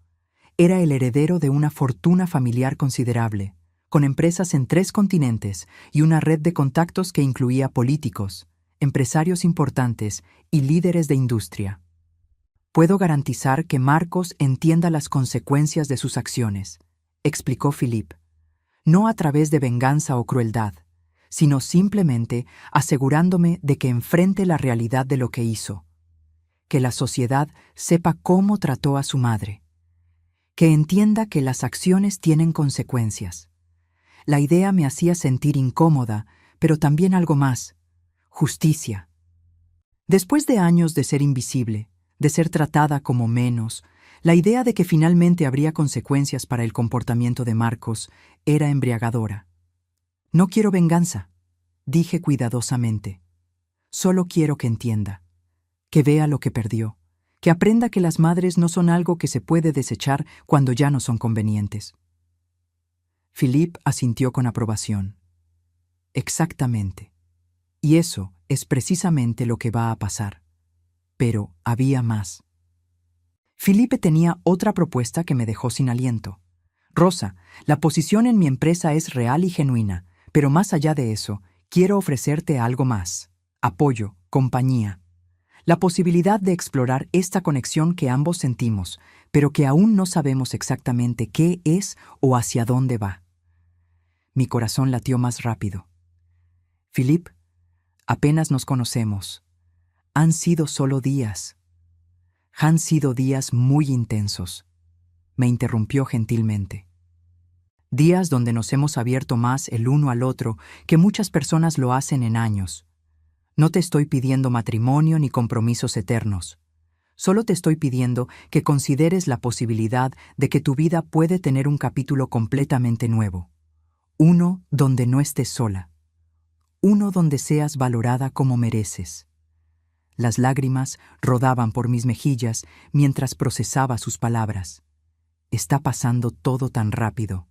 Era el heredero de una fortuna familiar considerable, con empresas en 3 continentes y una red de contactos que incluía políticos, empresarios importantes y líderes de industria. Puedo garantizar que Marcos entienda las consecuencias de sus acciones, explicó Philippe, no a través de venganza o crueldad, sino simplemente asegurándome de que enfrente la realidad de lo que hizo, que la sociedad sepa cómo trató a su madre, que entienda que las acciones tienen consecuencias. La idea me hacía sentir incómoda, pero también algo más: justicia. Después de años de ser invisible, de ser tratada como menos, la idea de que finalmente habría consecuencias para el comportamiento de Marcos era embriagadora. No quiero venganza, dije cuidadosamente. Solo quiero que entienda, que vea lo que perdió, que aprenda que las madres no son algo que se puede desechar cuando ya no son convenientes. Philippe asintió con aprobación. Exactamente. Y eso es precisamente lo que va a pasar. Pero había más. Philippe tenía otra propuesta que me dejó sin aliento. Rosa, la posición en mi empresa es real y genuina, pero más allá de eso, quiero ofrecerte algo más: apoyo, compañía. La posibilidad de explorar esta conexión que ambos sentimos, pero que aún no sabemos exactamente qué es o hacia dónde va. Mi corazón latió más rápido. Philippe, apenas nos conocemos. Han sido solo días. Han sido días muy intensos, me interrumpió gentilmente. Días donde nos hemos abierto más el uno al otro que muchas personas lo hacen en años. No te estoy pidiendo matrimonio ni compromisos eternos. Solo te estoy pidiendo que consideres la posibilidad de que tu vida puede tener un capítulo completamente nuevo. Uno donde no estés sola. Uno donde seas valorada como mereces. Las lágrimas rodaban por mis mejillas mientras procesaba sus palabras. Está pasando todo tan rápido.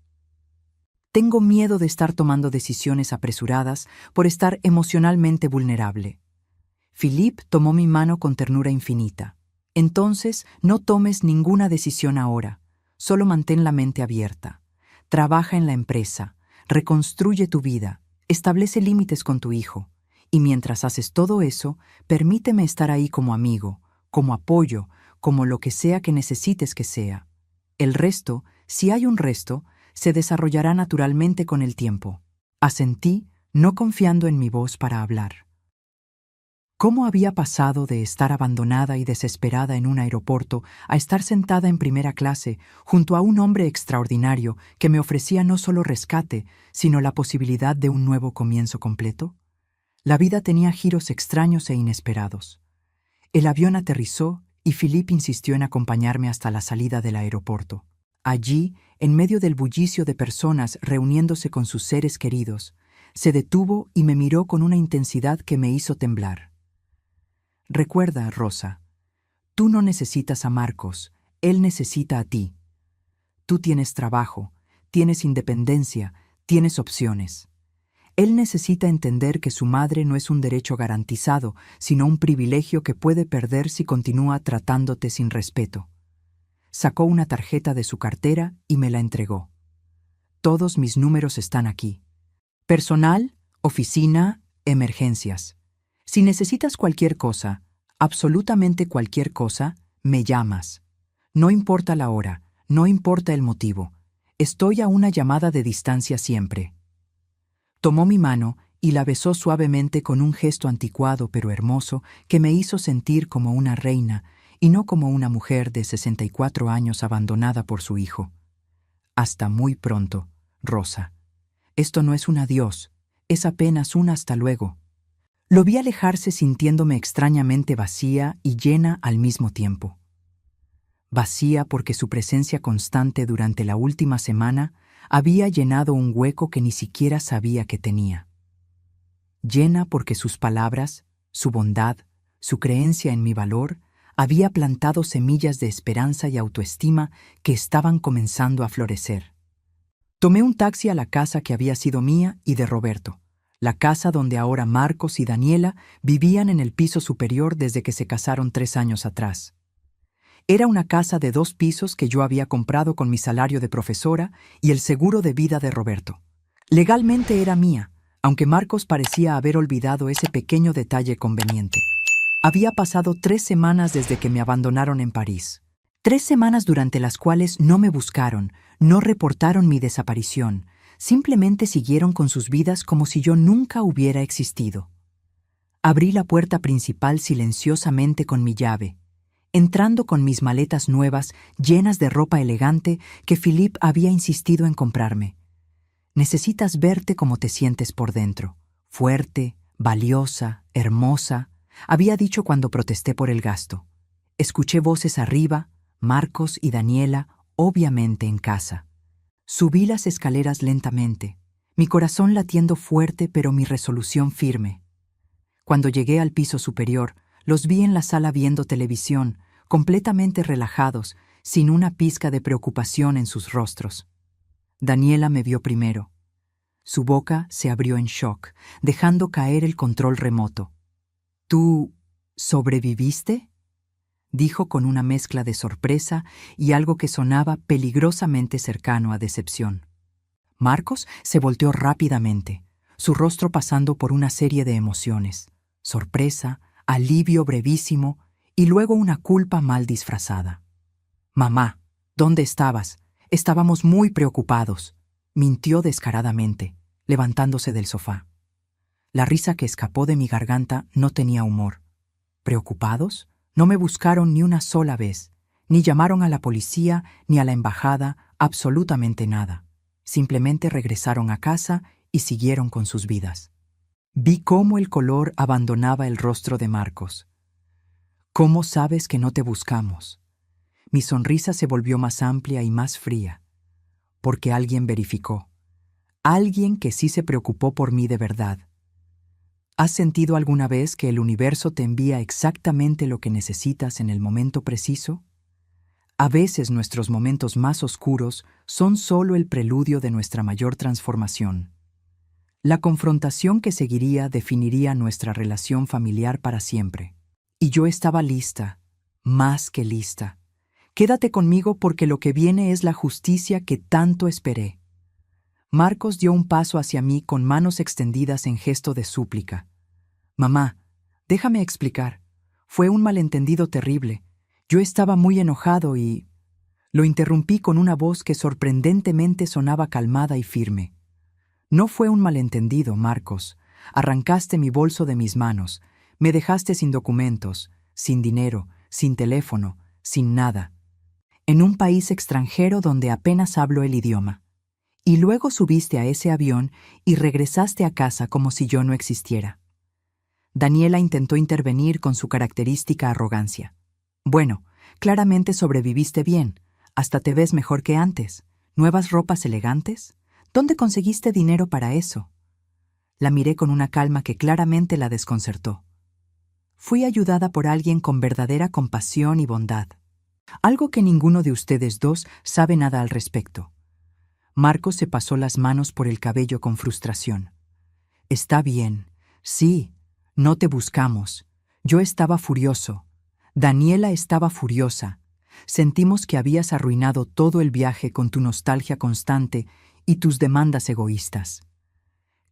Tengo miedo de estar tomando decisiones apresuradas por estar emocionalmente vulnerable. Philippe tomó mi mano con ternura infinita. Entonces, no tomes ninguna decisión ahora. Solo mantén la mente abierta. Trabaja en la empresa. Reconstruye tu vida. Establece límites con tu hijo. Y mientras haces todo eso, permíteme estar ahí como amigo, como apoyo, como lo que sea que necesites que sea. El resto, si hay un resto, se desarrollará naturalmente con el tiempo. Asentí, no confiando en mi voz para hablar. ¿Cómo había pasado de estar abandonada y desesperada en un aeropuerto a estar sentada en primera clase junto a un hombre extraordinario que me ofrecía no solo rescate, sino la posibilidad de un nuevo comienzo completo? La vida tenía giros extraños e inesperados. El avión aterrizó y Philippe insistió en acompañarme hasta la salida del aeropuerto. Allí, en medio del bullicio de personas reuniéndose con sus seres queridos, se detuvo y me miró con una intensidad que me hizo temblar. Recuerda, Rosa, tú no necesitas a Marcos, él necesita a ti. Tú tienes trabajo, tienes independencia, tienes opciones. Él necesita entender que su madre no es un derecho garantizado, sino un privilegio que puede perder si continúa tratándote sin respeto. Sacó una tarjeta de su cartera y me la entregó. Todos mis números están aquí. Personal, oficina, emergencias. Si necesitas cualquier cosa, absolutamente cualquier cosa, me llamas. No importa la hora, no importa el motivo. Estoy a una llamada de distancia siempre. Tomó mi mano y la besó suavemente con un gesto anticuado pero hermoso que me hizo sentir como una reina y no como una mujer de 64 años abandonada por su hijo. Hasta muy pronto, Rosa. Esto no es un adiós, es apenas un hasta luego. Lo vi alejarse sintiéndome extrañamente vacía y llena al mismo tiempo. Vacía porque su presencia constante durante la última semana había llenado un hueco que ni siquiera sabía que tenía. Llena porque sus palabras, su bondad, su creencia en mi valor, había plantado semillas de esperanza y autoestima que estaban comenzando a florecer. Tomé un taxi a la casa que había sido mía y de Roberto, la casa donde ahora Marcos y Daniela vivían en el piso superior desde que se casaron 3 años atrás. Era una casa de 2 pisos que yo había comprado con mi salario de profesora y el seguro de vida de Roberto. Legalmente era mía, aunque Marcos parecía haber olvidado ese pequeño detalle conveniente. Había pasado 3 semanas desde que me abandonaron en París. 3 semanas durante las cuales no me buscaron, no reportaron mi desaparición, simplemente siguieron con sus vidas como si yo nunca hubiera existido. Abrí la puerta principal silenciosamente con mi llave, entrando con mis maletas nuevas llenas de ropa elegante que Philippe había insistido en comprarme. Necesitas verte como te sientes por dentro, fuerte, valiosa, hermosa, había dicho cuando protesté por el gasto. Escuché voces arriba, Marcos y Daniela, obviamente en casa. Subí las escaleras lentamente, mi corazón latiendo fuerte pero mi resolución firme. Cuando llegué al piso superior, los vi en la sala viendo televisión, completamente relajados, sin una pizca de preocupación en sus rostros. Daniela me vio primero. Su boca se abrió en shock, dejando caer el control remoto. ¿Tú sobreviviste?, dijo con una mezcla de sorpresa y algo que sonaba peligrosamente cercano a decepción. Marcos se volteó rápidamente, su rostro pasando por una serie de emociones: sorpresa, alivio brevísimo y luego una culpa mal disfrazada. «Mamá, ¿dónde estabas? Estábamos muy preocupados», mintió descaradamente, levantándose del sofá. La risa que escapó de mi garganta no tenía humor. ¿Preocupados? No me buscaron ni una sola vez, ni llamaron a la policía, ni a la embajada, absolutamente nada. Simplemente regresaron a casa y siguieron con sus vidas. Vi cómo el color abandonaba el rostro de Marcos. «¿Cómo sabes que no te buscamos?». Mi sonrisa se volvió más amplia y más fría. Porque alguien verificó. Alguien que sí se preocupó por mí de verdad. ¿Has sentido alguna vez que el universo te envía exactamente lo que necesitas en el momento preciso? A veces nuestros momentos más oscuros son solo el preludio de nuestra mayor transformación. La confrontación que seguiría definiría nuestra relación familiar para siempre. Y yo estaba lista, más que lista. Quédate conmigo porque lo que viene es la justicia que tanto esperé. Marcos dio un paso hacia mí con manos extendidas en gesto de súplica. «Mamá, déjame explicar. Fue un malentendido terrible. Yo estaba muy enojado y...». Lo interrumpí con una voz que sorprendentemente sonaba calmada y firme. «No fue un malentendido, Marcos. Arrancaste mi bolso de mis manos. Me dejaste sin documentos, sin dinero, sin teléfono, sin nada. En un país extranjero donde apenas hablo el idioma. Y luego subiste a ese avión y regresaste a casa como si yo no existiera». Daniela intentó intervenir con su característica arrogancia. «Bueno, claramente sobreviviste bien. Hasta te ves mejor que antes. ¿Nuevas ropas elegantes? ¿Dónde conseguiste dinero para eso?». La miré con una calma que claramente la desconcertó. «Fui ayudada por alguien con verdadera compasión y bondad. Algo que ninguno de ustedes dos sabe nada al respecto». Marcos se pasó las manos por el cabello con frustración. Está bien. Sí, no te buscamos. Yo estaba furioso. Daniela estaba furiosa. Sentimos que habías arruinado todo el viaje con tu nostalgia constante y tus demandas egoístas.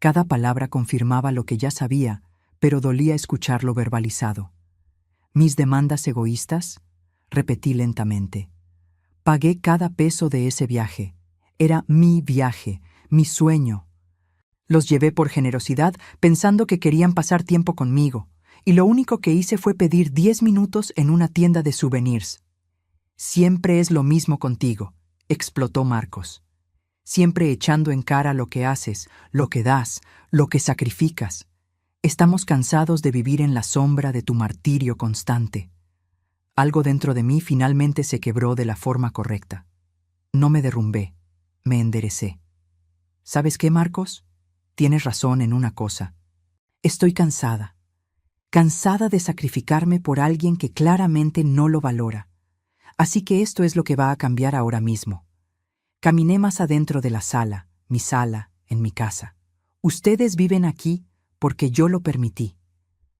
Cada palabra confirmaba lo que ya sabía, pero dolía escucharlo verbalizado. ¿Mis demandas egoístas? Repetí lentamente. Pagué cada peso de ese viaje. Era mi viaje, mi sueño. Los llevé por generosidad, pensando que querían pasar tiempo conmigo, y lo único que hice fue pedir 10 minutos en una tienda de souvenirs. Siempre es lo mismo contigo, explotó Marcos. Siempre echando en cara lo que haces, lo que das, lo que sacrificas. Estamos cansados de vivir en la sombra de tu martirio constante. Algo dentro de mí finalmente se quebró de la forma correcta. No me derrumbé, me enderecé. ¿Sabes qué, Marcos? Tienes razón en una cosa. Estoy cansada. Cansada de sacrificarme por alguien que claramente no lo valora. Así que esto es lo que va a cambiar ahora mismo. Caminé más adentro de la sala, mi sala, en mi casa. Ustedes viven aquí porque yo lo permití.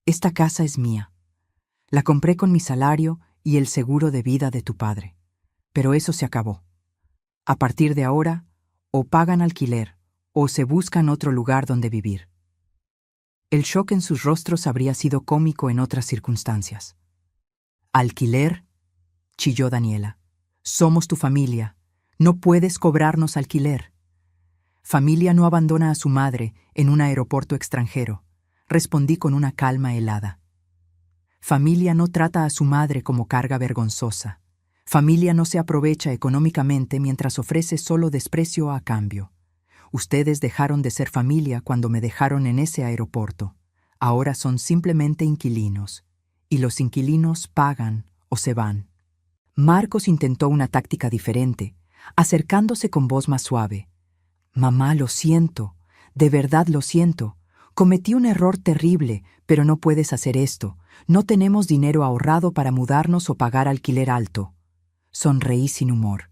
Esta casa es mía. La compré con mi salario y el seguro de vida de tu padre. Pero eso se acabó. A partir de ahora, o pagan alquiler, o se buscan otro lugar donde vivir. El shock en sus rostros habría sido cómico en otras circunstancias. ¿Alquiler? Chilló Daniela. Somos tu familia. No puedes cobrarnos alquiler. Familia no abandona a su madre en un aeropuerto extranjero, respondí con una calma helada. Familia no trata a su madre como carga vergonzosa. Familia no se aprovecha económicamente mientras ofrece solo desprecio a cambio. Ustedes dejaron de ser familia cuando me dejaron en ese aeropuerto. Ahora son simplemente inquilinos. Y los inquilinos pagan o se van. Marcos intentó una táctica diferente, acercándose con voz más suave. Mamá, lo siento. De verdad lo siento. Cometí un error terrible, pero no puedes hacer esto. No tenemos dinero ahorrado para mudarnos o pagar alquiler alto. Sonreí sin humor.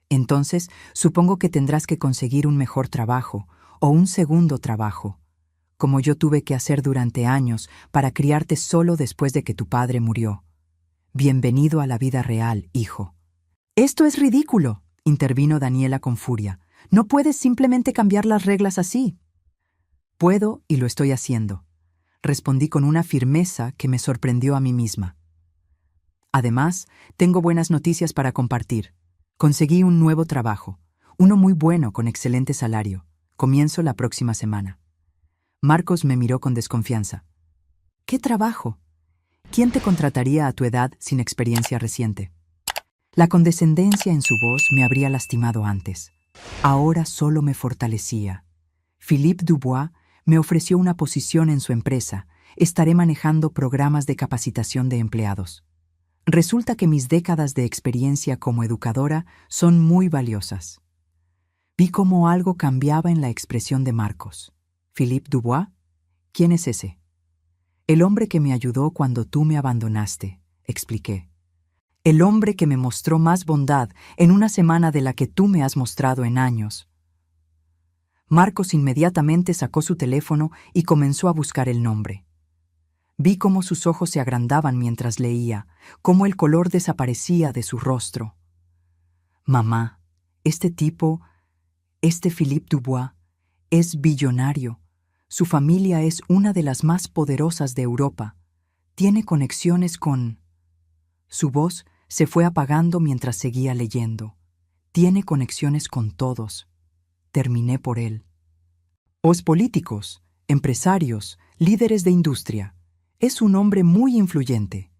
Entonces, supongo que tendrás que conseguir un mejor trabajo o un segundo trabajo, como yo tuve que hacer durante años para criarte solo después de que tu padre murió. Bienvenido a la vida real, hijo. Esto es ridículo, intervino Daniela con furia. No puedes simplemente cambiar las reglas así. Puedo y lo estoy haciendo, respondí con una firmeza que me sorprendió a mí misma. Además, tengo buenas noticias para compartir. Conseguí un nuevo trabajo, uno muy bueno con excelente salario. Comienzo la próxima semana. Marcos me miró con desconfianza. ¿Qué trabajo? ¿Quién te contrataría a tu edad sin experiencia reciente? La condescendencia en su voz me habría lastimado antes. Ahora solo me fortalecía. Philippe Dubois me ofreció una posición en su empresa. Estaré manejando programas de capacitación de empleados. Resulta que mis décadas de experiencia como educadora son muy valiosas. Vi cómo algo cambiaba en la expresión de Marcos. ¿Philippe Dubois? ¿Quién es ese? El hombre que me ayudó cuando tú me abandonaste, expliqué. El hombre que me mostró más bondad en una semana de la que tú me has mostrado en años. Marcos inmediatamente sacó su teléfono y comenzó a buscar el nombre. Vi cómo sus ojos se agrandaban mientras leía, cómo el color desaparecía de su rostro. Mamá, este Philippe Dubois, es billonario. Su familia es una de las más poderosas de Europa. Tiene conexiones con... Su voz se fue apagando mientras seguía leyendo. Tiene conexiones con todos. Terminé por él. Os políticos, empresarios, líderes de industria. Es un hombre muy influyente.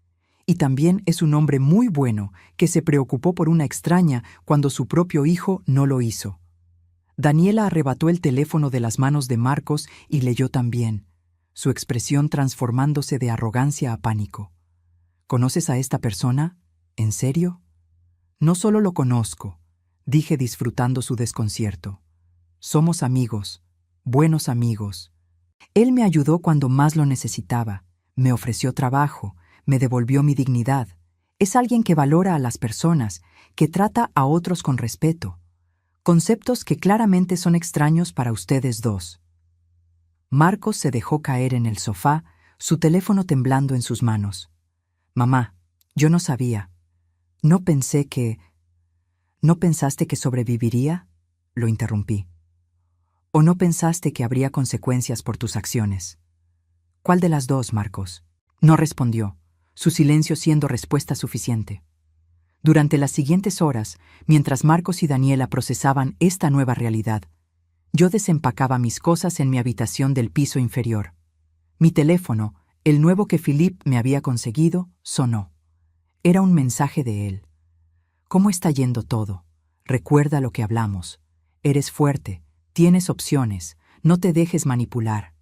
Y también es un hombre muy bueno que se preocupó por una extraña cuando su propio hijo no lo hizo. Daniela arrebató el teléfono de las manos de Marcos y leyó también, su expresión transformándose de arrogancia a pánico. ¿Conoces a esta persona? ¿En serio? No solo lo conozco, dije disfrutando su desconcierto. Somos amigos, buenos amigos. Él me ayudó cuando más lo necesitaba, me ofreció trabajo, me devolvió mi dignidad. Es alguien que valora a las personas, que trata a otros con respeto. Conceptos que claramente son extraños para ustedes dos. Marcos se dejó caer en el sofá, su teléfono temblando en sus manos. Mamá, yo no sabía. ¿No pensaste que sobreviviría? Lo interrumpí. ¿O no pensaste que habría consecuencias por tus acciones? ¿Cuál de las dos, Marcos? No respondió, su silencio siendo respuesta suficiente. Durante las siguientes horas, mientras Marcos y Daniela procesaban esta nueva realidad, yo desempacaba mis cosas en mi habitación del piso inferior. Mi teléfono, el nuevo que Philippe me había conseguido, sonó. Era un mensaje de él. ¿Cómo está yendo todo? Recuerda lo que hablamos. Eres fuerte, tienes opciones, no te dejes manipular.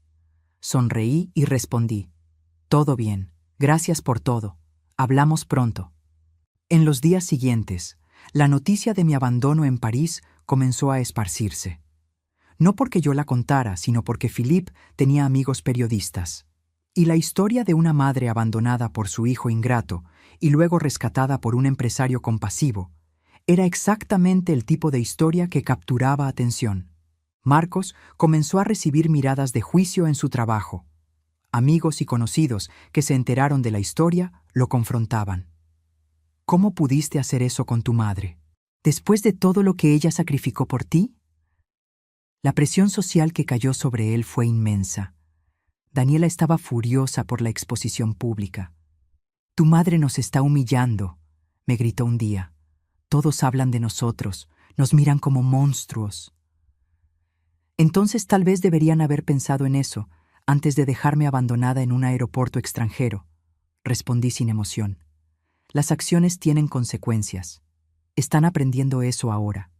Sonreí y respondí. Todo bien, gracias por todo. Hablamos pronto. En los días siguientes, la noticia de mi abandono en París comenzó a esparcirse. No porque yo la contara, sino porque Philippe tenía amigos periodistas. Y la historia de una madre abandonada por su hijo ingrato y luego rescatada por un empresario compasivo era exactamente el tipo de historia que capturaba atención. Marcos comenzó a recibir miradas de juicio en su trabajo. Amigos y conocidos que se enteraron de la historia lo confrontaban. ¿Cómo pudiste hacer eso con tu madre? ¿Después de todo lo que ella sacrificó por ti? La presión social que cayó sobre él fue inmensa. Daniela estaba furiosa por la exposición pública. Tu madre nos está humillando, me gritó un día. Todos hablan de nosotros, nos miran como monstruos. Entonces tal vez deberían haber pensado en eso antes de dejarme abandonada en un aeropuerto extranjero, respondí sin emoción. Las acciones tienen consecuencias. Están aprendiendo eso ahora.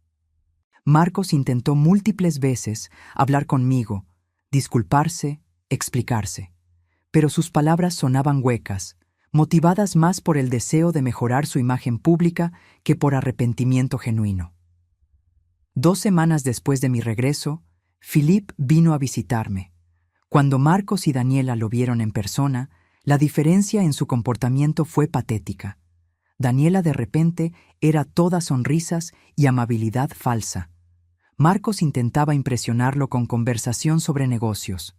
Marcos intentó múltiples veces hablar conmigo, disculparse, explicarse, pero sus palabras sonaban huecas, motivadas más por el deseo de mejorar su imagen pública que por arrepentimiento genuino. 2 semanas después de mi regreso, Philippe vino a visitarme. Cuando Marcos y Daniela lo vieron en persona, la diferencia en su comportamiento fue patética. Daniela de repente era toda sonrisas y amabilidad falsa. Marcos intentaba impresionarlo con conversación sobre negocios.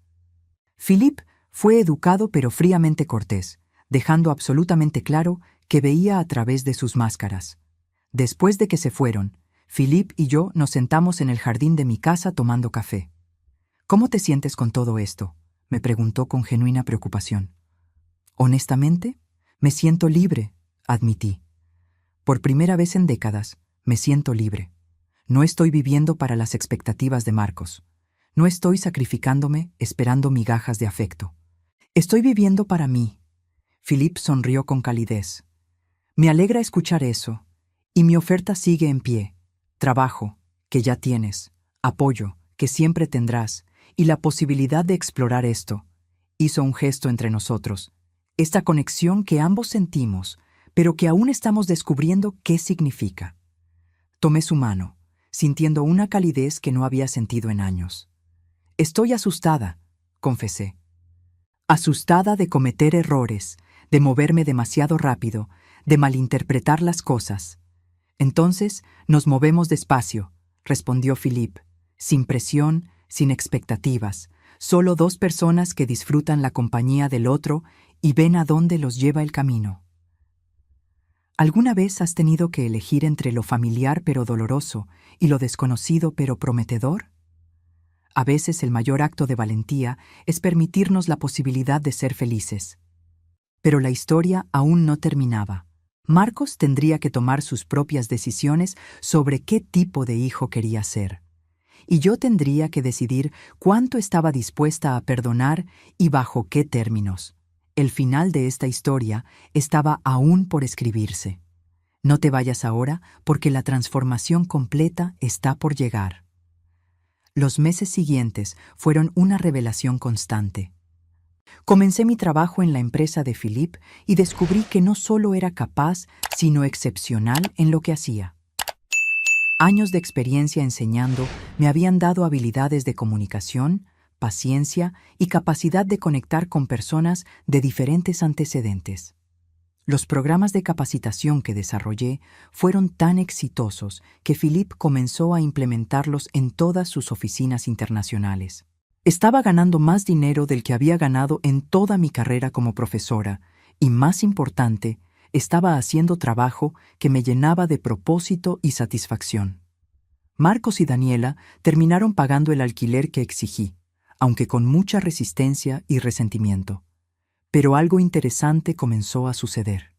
Philippe fue educado pero fríamente cortés, dejando absolutamente claro que veía a través de sus máscaras. Después de que se fueron, Philippe y yo nos sentamos en el jardín de mi casa tomando café. ¿Cómo te sientes con todo esto?, me preguntó con genuina preocupación. Honestamente, me siento libre, admití. Por primera vez en décadas, me siento libre. No estoy viviendo para las expectativas de Marcos. No estoy sacrificándome esperando migajas de afecto. Estoy viviendo para mí. Philippe sonrió con calidez. Me alegra escuchar eso, y mi oferta sigue en pie. Trabajo, que ya tienes, apoyo, que siempre tendrás, y la posibilidad de explorar esto. Hizo un gesto entre nosotros. Esta conexión que ambos sentimos, pero que aún estamos descubriendo qué significa. Tomé su mano, sintiendo una calidez que no había sentido en años. Estoy asustada, confesé. Asustada de cometer errores, de moverme demasiado rápido, de malinterpretar las cosas. Entonces nos movemos despacio, respondió Philippe, sin presión, sin expectativas, solo 2 personas que disfrutan la compañía del otro y ven a dónde los lleva el camino. ¿Alguna vez has tenido que elegir entre lo familiar pero doloroso y lo desconocido pero prometedor? A veces el mayor acto de valentía es permitirnos la posibilidad de ser felices. Pero la historia aún no terminaba. Marcos tendría que tomar sus propias decisiones sobre qué tipo de hijo quería ser. Y yo tendría que decidir cuánto estaba dispuesta a perdonar y bajo qué términos. El final de esta historia estaba aún por escribirse. No te vayas ahora porque la transformación completa está por llegar. Los meses siguientes fueron una revelación constante. Comencé mi trabajo en la empresa de Philippe y descubrí que no solo era capaz, sino excepcional en lo que hacía. Años de experiencia enseñando me habían dado habilidades de comunicación, paciencia y capacidad de conectar con personas de diferentes antecedentes. Los programas de capacitación que desarrollé fueron tan exitosos que Philippe comenzó a implementarlos en todas sus oficinas internacionales. Estaba ganando más dinero del que había ganado en toda mi carrera como profesora y, más importante, estaba haciendo trabajo que me llenaba de propósito y satisfacción. Marcos y Daniela terminaron pagando el alquiler que exigí, aunque con mucha resistencia y resentimiento. Pero algo interesante comenzó a suceder.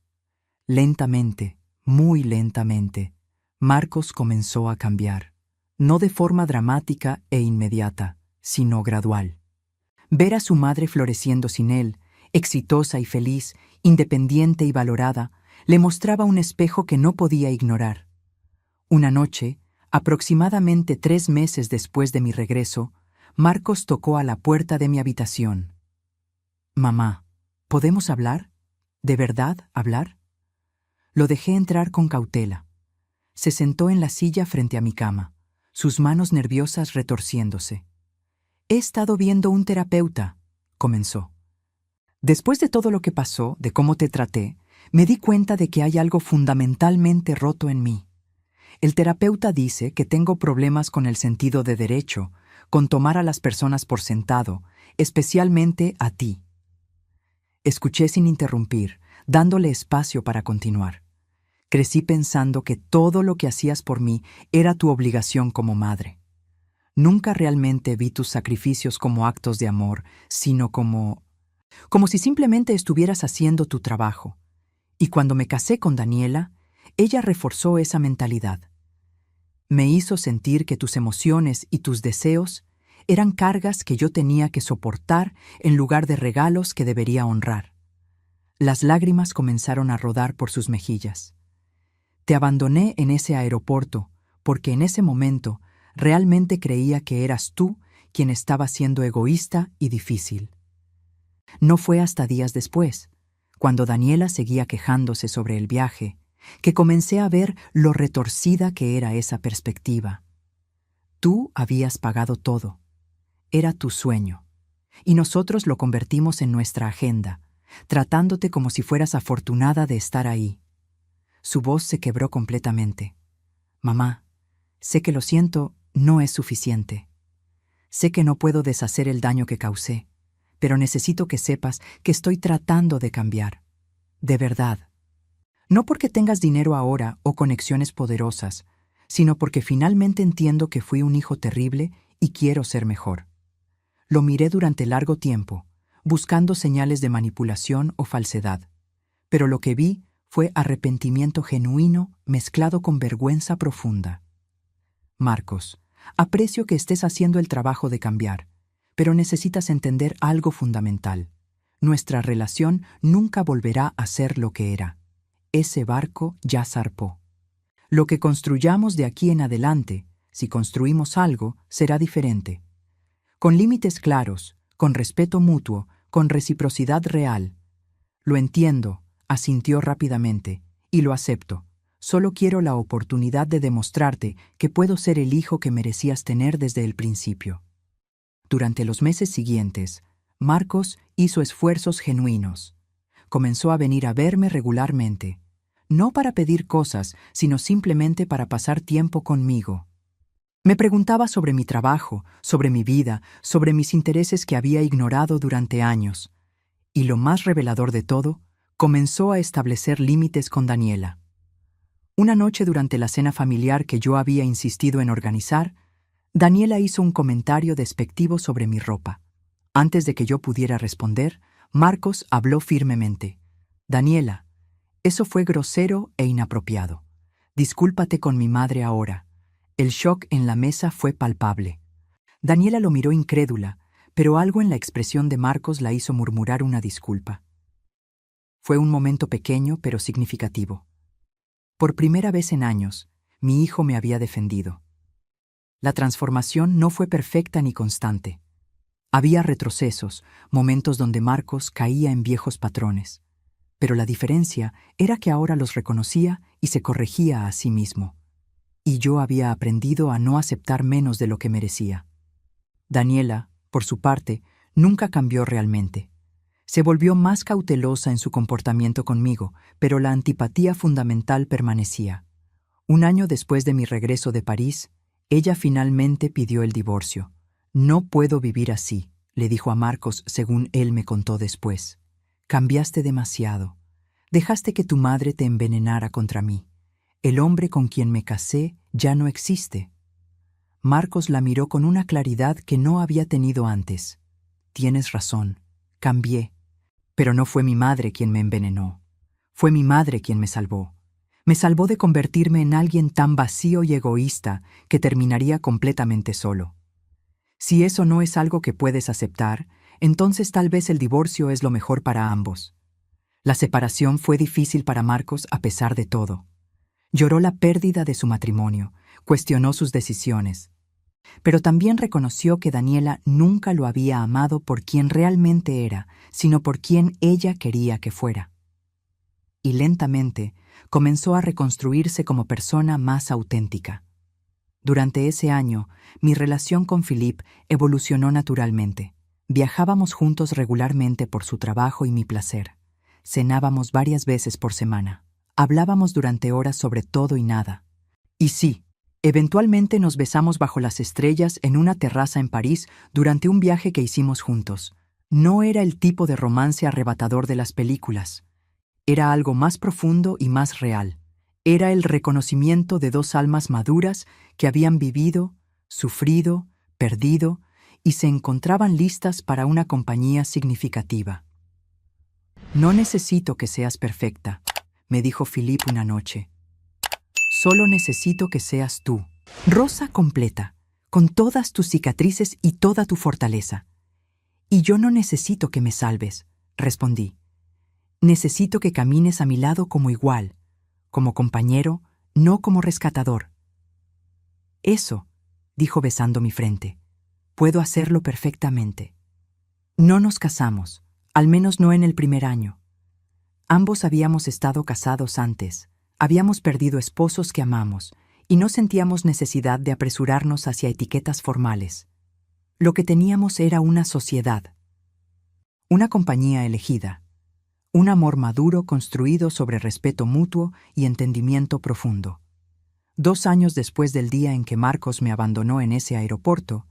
Lentamente, muy lentamente, Marcos comenzó a cambiar, no de forma dramática e inmediata, sino gradual. Ver a su madre floreciendo sin él, exitosa y feliz, independiente y valorada, le mostraba un espejo que no podía ignorar. Una noche, aproximadamente 3 meses después de mi regreso, Marcos tocó a la puerta de mi habitación. «Mamá, ¿podemos hablar? ¿De verdad hablar?» Lo dejé entrar con cautela. Se sentó en la silla frente a mi cama, sus manos nerviosas retorciéndose. «He estado viendo un terapeuta», comenzó. «Después de todo lo que pasó, de cómo te traté, me di cuenta de que hay algo fundamentalmente roto en mí. El terapeuta dice que tengo problemas con el sentido de derecho, con tomar a las personas por sentado, especialmente a ti». Escuché sin interrumpir, dándole espacio para continuar. Crecí pensando que todo lo que hacías por mí era tu obligación como madre. Nunca realmente vi tus sacrificios como actos de amor, sino como si simplemente estuvieras haciendo tu trabajo. Y cuando me casé con Daniela, ella reforzó esa mentalidad. Me hizo sentir que tus emociones y tus deseos eran cargas que yo tenía que soportar en lugar de regalos que debería honrar. Las lágrimas comenzaron a rodar por sus mejillas. Te abandoné en ese aeropuerto porque en ese momento realmente creía que eras tú quien estaba siendo egoísta y difícil. No fue hasta días después, cuando Daniela seguía quejándose sobre el viaje, que comencé a ver lo retorcida que era esa perspectiva. Tú habías pagado todo. Era tu sueño. Y nosotros lo convertimos en nuestra agenda, tratándote como si fueras afortunada de estar ahí. Su voz se quebró completamente. «Mamá, sé que lo siento no es suficiente. Sé que no puedo deshacer el daño que causé, pero necesito que sepas que estoy tratando de cambiar. De verdad. No porque tengas dinero ahora o conexiones poderosas, sino porque finalmente entiendo que fui un hijo terrible y quiero ser mejor». Lo miré durante largo tiempo, buscando señales de manipulación o falsedad, pero lo que vi fue arrepentimiento genuino mezclado con vergüenza profunda. «Marcos, aprecio que estés haciendo el trabajo de cambiar, pero necesitas entender algo fundamental. Nuestra relación nunca volverá a ser lo que era. Ese barco ya zarpó. Lo que construyamos de aquí en adelante, si construimos algo, será diferente. Con límites claros, con respeto mutuo, con reciprocidad real». «Lo entiendo», asintió rápidamente, «y lo acepto. Solo quiero la oportunidad de demostrarte que puedo ser el hijo que merecías tener desde el principio». Durante los meses siguientes, Marcos hizo esfuerzos genuinos. Comenzó a venir a verme regularmente, no para pedir cosas, sino simplemente para pasar tiempo conmigo. Me preguntaba sobre mi trabajo, sobre mi vida, sobre mis intereses que había ignorado durante años. Y lo más revelador de todo, comenzó a establecer límites con Daniela. Una noche durante la cena familiar que yo había insistido en organizar, Daniela hizo un comentario despectivo sobre mi ropa. Antes de que yo pudiera responder, Marcos habló firmemente. «Daniela, eso fue grosero e inapropiado. Discúlpate con mi madre ahora». El shock en la mesa fue palpable. Daniela lo miró incrédula, pero algo en la expresión de Marcos la hizo murmurar una disculpa. Fue un momento pequeño pero significativo. Por primera vez en años, mi hijo me había defendido. La transformación no fue perfecta ni constante. Había retrocesos, momentos donde Marcos caía en viejos patrones. Pero la diferencia era que ahora los reconocía y se corregía a sí mismo. Y yo había aprendido a no aceptar menos de lo que merecía. Daniela, por su parte, nunca cambió realmente. Se volvió más cautelosa en su comportamiento conmigo, pero la antipatía fundamental permanecía. Un año después de mi regreso de París, ella finalmente pidió el divorcio. No puedo vivir así, le dijo a Marcos según él me contó después. Cambiaste demasiado. Dejaste que tu madre te envenenara contra mí. El hombre con quien me casé ya no existe. Marcos la miró con una claridad que no había tenido antes. Tienes razón, cambié. Pero no fue mi madre quien me envenenó. Fue mi madre quien me salvó. Me salvó de convertirme en alguien tan vacío y egoísta que terminaría completamente solo. Si eso no es algo que puedes aceptar, entonces tal vez el divorcio es lo mejor para ambos. La separación fue difícil para Marcos a pesar de todo. Lloró la pérdida de su matrimonio, cuestionó sus decisiones. Pero también reconoció que Daniela nunca lo había amado por quien realmente era, sino por quien ella quería que fuera. Y lentamente comenzó a reconstruirse como persona más auténtica. Durante ese año, mi relación con Philippe evolucionó naturalmente. Viajábamos juntos regularmente por su trabajo y mi placer. Cenábamos varias veces por semana. Hablábamos durante horas sobre todo y nada. Y sí, eventualmente nos besamos bajo las estrellas en una terraza en París durante un viaje que hicimos juntos. No era el tipo de romance arrebatador de las películas. Era algo más profundo y más real. Era el reconocimiento de dos almas maduras que habían vivido, sufrido, perdido y se encontraban listas para una compañía significativa. No necesito que seas perfecta, me dijo Philippe una noche. Solo necesito que seas tú, rosa completa, con todas tus cicatrices y toda tu fortaleza. Y yo no necesito que me salves, respondí. Necesito que camines a mi lado como igual, como compañero, no como rescatador. Eso, dijo besando mi frente, puedo hacerlo perfectamente. No nos casamos, al menos no en el primer año. Ambos habíamos estado casados antes, habíamos perdido esposos que amamos, y no sentíamos necesidad de apresurarnos hacia etiquetas formales. Lo que teníamos era una sociedad, una compañía elegida, un amor maduro construido sobre respeto mutuo y entendimiento profundo. 2 años después del día en que Marcos me abandonó en ese aeropuerto,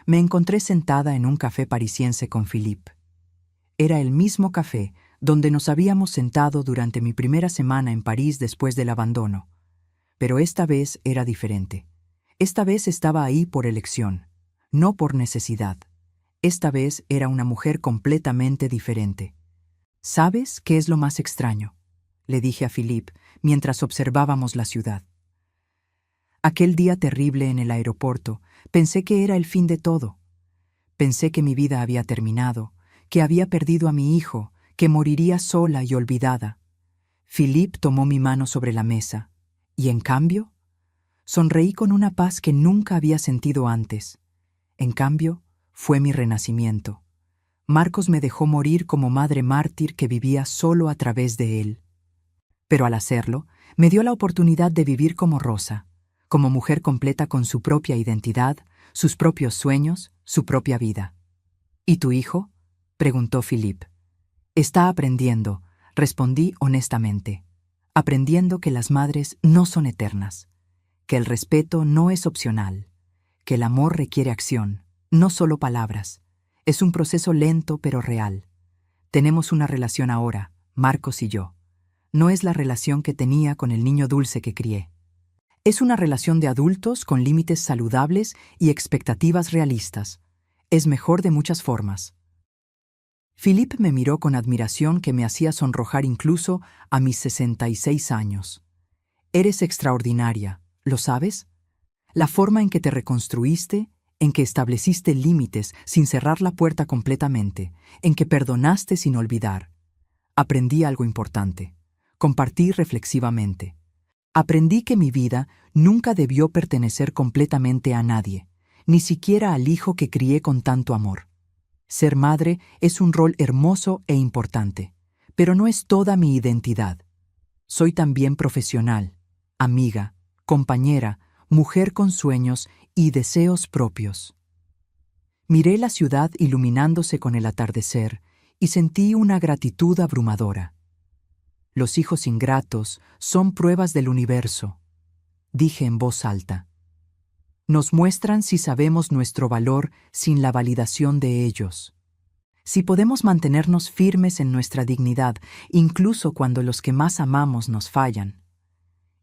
me encontré sentada en un café parisiense con Philippe. Era el mismo café donde nos habíamos sentado durante mi primera semana en París después del abandono. Pero esta vez era diferente. Esta vez estaba ahí por elección, no por necesidad. Esta vez era una mujer completamente diferente. ¿Sabes qué es lo más extraño?, le dije a Philippe mientras observábamos la ciudad. Aquel día terrible en el aeropuerto, pensé que era el fin de todo. Pensé que mi vida había terminado, que había perdido a mi hijo, que moriría sola y olvidada. Philippe tomó mi mano sobre la mesa, y en cambio, sonreí con una paz que nunca había sentido antes. En cambio, fue mi renacimiento. Marcos me dejó morir como madre mártir que vivía solo a través de él. Pero al hacerlo, me dio la oportunidad de vivir como Rosa, como mujer completa con su propia identidad, sus propios sueños, su propia vida. ¿Y tu hijo?, preguntó Philippe. Está aprendiendo, respondí honestamente. Aprendiendo que las madres no son eternas, que el respeto no es opcional, que el amor requiere acción, no solo palabras. Es un proceso lento pero real. Tenemos una relación ahora, Marcos y yo. No es la relación que tenía con el niño dulce que crié. Es una relación de adultos con límites saludables y expectativas realistas. Es mejor de muchas formas. Philippe me miró con admiración que me hacía sonrojar incluso a mis 66 años. Eres extraordinaria, ¿lo sabes? La forma en que te reconstruiste, en que estableciste límites sin cerrar la puerta completamente, en que perdonaste sin olvidar. Aprendí algo importante. Compartí reflexivamente. Aprendí que mi vida nunca debió pertenecer completamente a nadie, ni siquiera al hijo que crié con tanto amor. Ser madre es un rol hermoso e importante, pero no es toda mi identidad. Soy también profesional, amiga, compañera, mujer con sueños y deseos propios. Miré la ciudad iluminándose con el atardecer y sentí una gratitud abrumadora. Los hijos ingratos son pruebas del universo, dije en voz alta. Nos muestran si sabemos nuestro valor sin la validación de ellos. Si podemos mantenernos firmes en nuestra dignidad, incluso cuando los que más amamos nos fallan.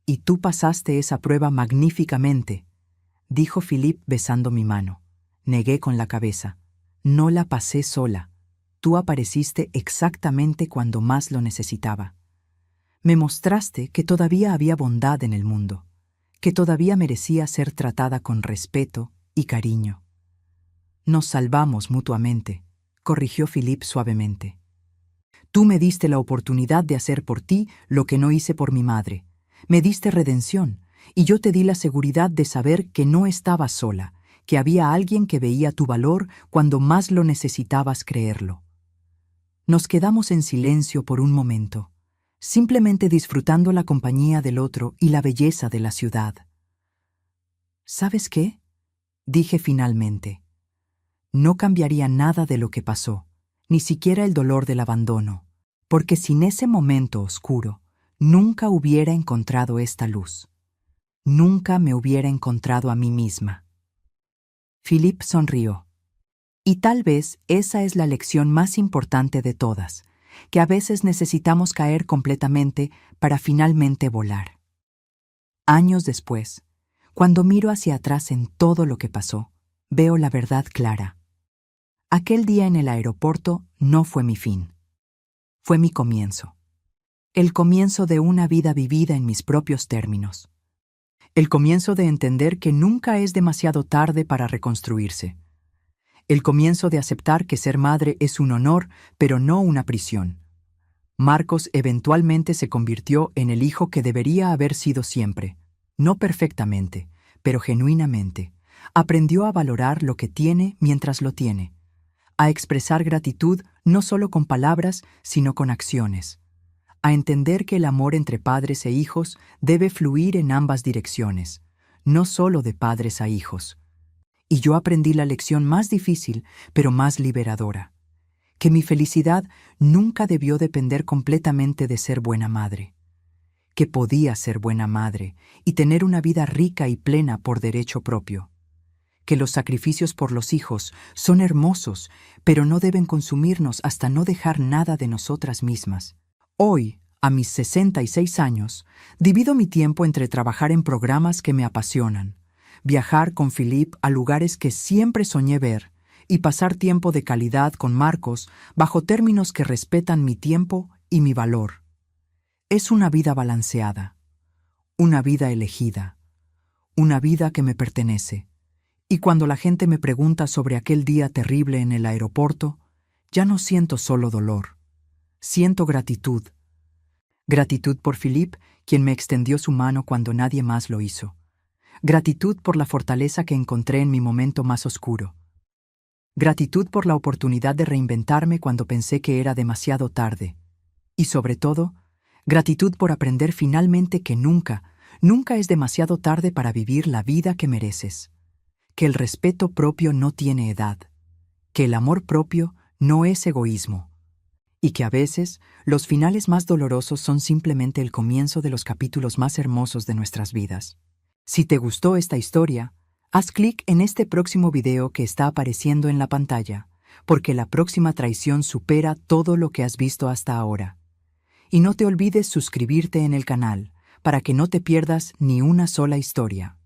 Y tú pasaste esa prueba magníficamente, dijo Philippe besando mi mano. Negué con la cabeza. No la pasé sola. Tú apareciste exactamente cuando más lo necesitaba. Me mostraste que todavía había bondad en el mundo, que todavía merecía ser tratada con respeto y cariño. Nos salvamos mutuamente, corrigió Philippe suavemente. Tú me diste la oportunidad de hacer por ti lo que no hice por mi madre. Me diste redención, y yo te di la seguridad de saber que no estabas sola, que había alguien que veía tu valor cuando más lo necesitabas creerlo. Nos quedamos en silencio por un momento, simplemente disfrutando la compañía del otro y la belleza de la ciudad. ¿Sabes qué?, dije finalmente. No cambiaría nada de lo que pasó, ni siquiera el dolor del abandono, porque sin ese momento oscuro, nunca hubiera encontrado esta luz. Nunca me hubiera encontrado a mí misma. Philippe sonrió. Y tal vez esa es la lección más importante de todas, que a veces necesitamos caer completamente para finalmente volar. Años después, cuando miro hacia atrás en todo lo que pasó, veo la verdad clara. Aquel día en el aeropuerto no fue mi fin. Fue mi comienzo. El comienzo de una vida vivida en mis propios términos. El comienzo de entender que nunca es demasiado tarde para reconstruirse. El comienzo de aceptar que ser madre es un honor, pero no una prisión. Marcos eventualmente se convirtió en el hijo que debería haber sido siempre. No perfectamente, pero genuinamente. Aprendió a valorar lo que tiene mientras lo tiene. A expresar gratitud no solo con palabras, sino con acciones. A entender que el amor entre padres e hijos debe fluir en ambas direcciones, no solo de padres a hijos. Y yo aprendí la lección más difícil, pero más liberadora, que mi felicidad nunca debió depender completamente de ser buena madre, que podía ser buena madre y tener una vida rica y plena por derecho propio, que los sacrificios por los hijos son hermosos, pero no deben consumirnos hasta no dejar nada de nosotras mismas. Hoy, a mis 66 años, divido mi tiempo entre trabajar en programas que me apasionan, viajar con Philippe a lugares que siempre soñé ver y pasar tiempo de calidad con Marcos bajo términos que respetan mi tiempo y mi valor. Es una vida balanceada, una vida elegida, una vida que me pertenece. Y cuando la gente me pregunta sobre aquel día terrible en el aeropuerto, ya no siento solo dolor, siento gratitud. Gratitud por Philippe, quien me extendió su mano cuando nadie más lo hizo. Gratitud por la fortaleza que encontré en mi momento más oscuro. Gratitud por la oportunidad de reinventarme cuando pensé que era demasiado tarde. Y sobre todo, gratitud por aprender finalmente que nunca es demasiado tarde para vivir la vida que mereces. Que el respeto propio no tiene edad. Que el amor propio no es egoísmo. Y que a veces los finales más dolorosos son simplemente el comienzo de los capítulos más hermosos de nuestras vidas. Si te gustó esta historia, haz clic en este próximo video que está apareciendo en la pantalla, porque la próxima traición supera todo lo que has visto hasta ahora. Y no te olvides suscribirte en el canal, para que no te pierdas ni una sola historia.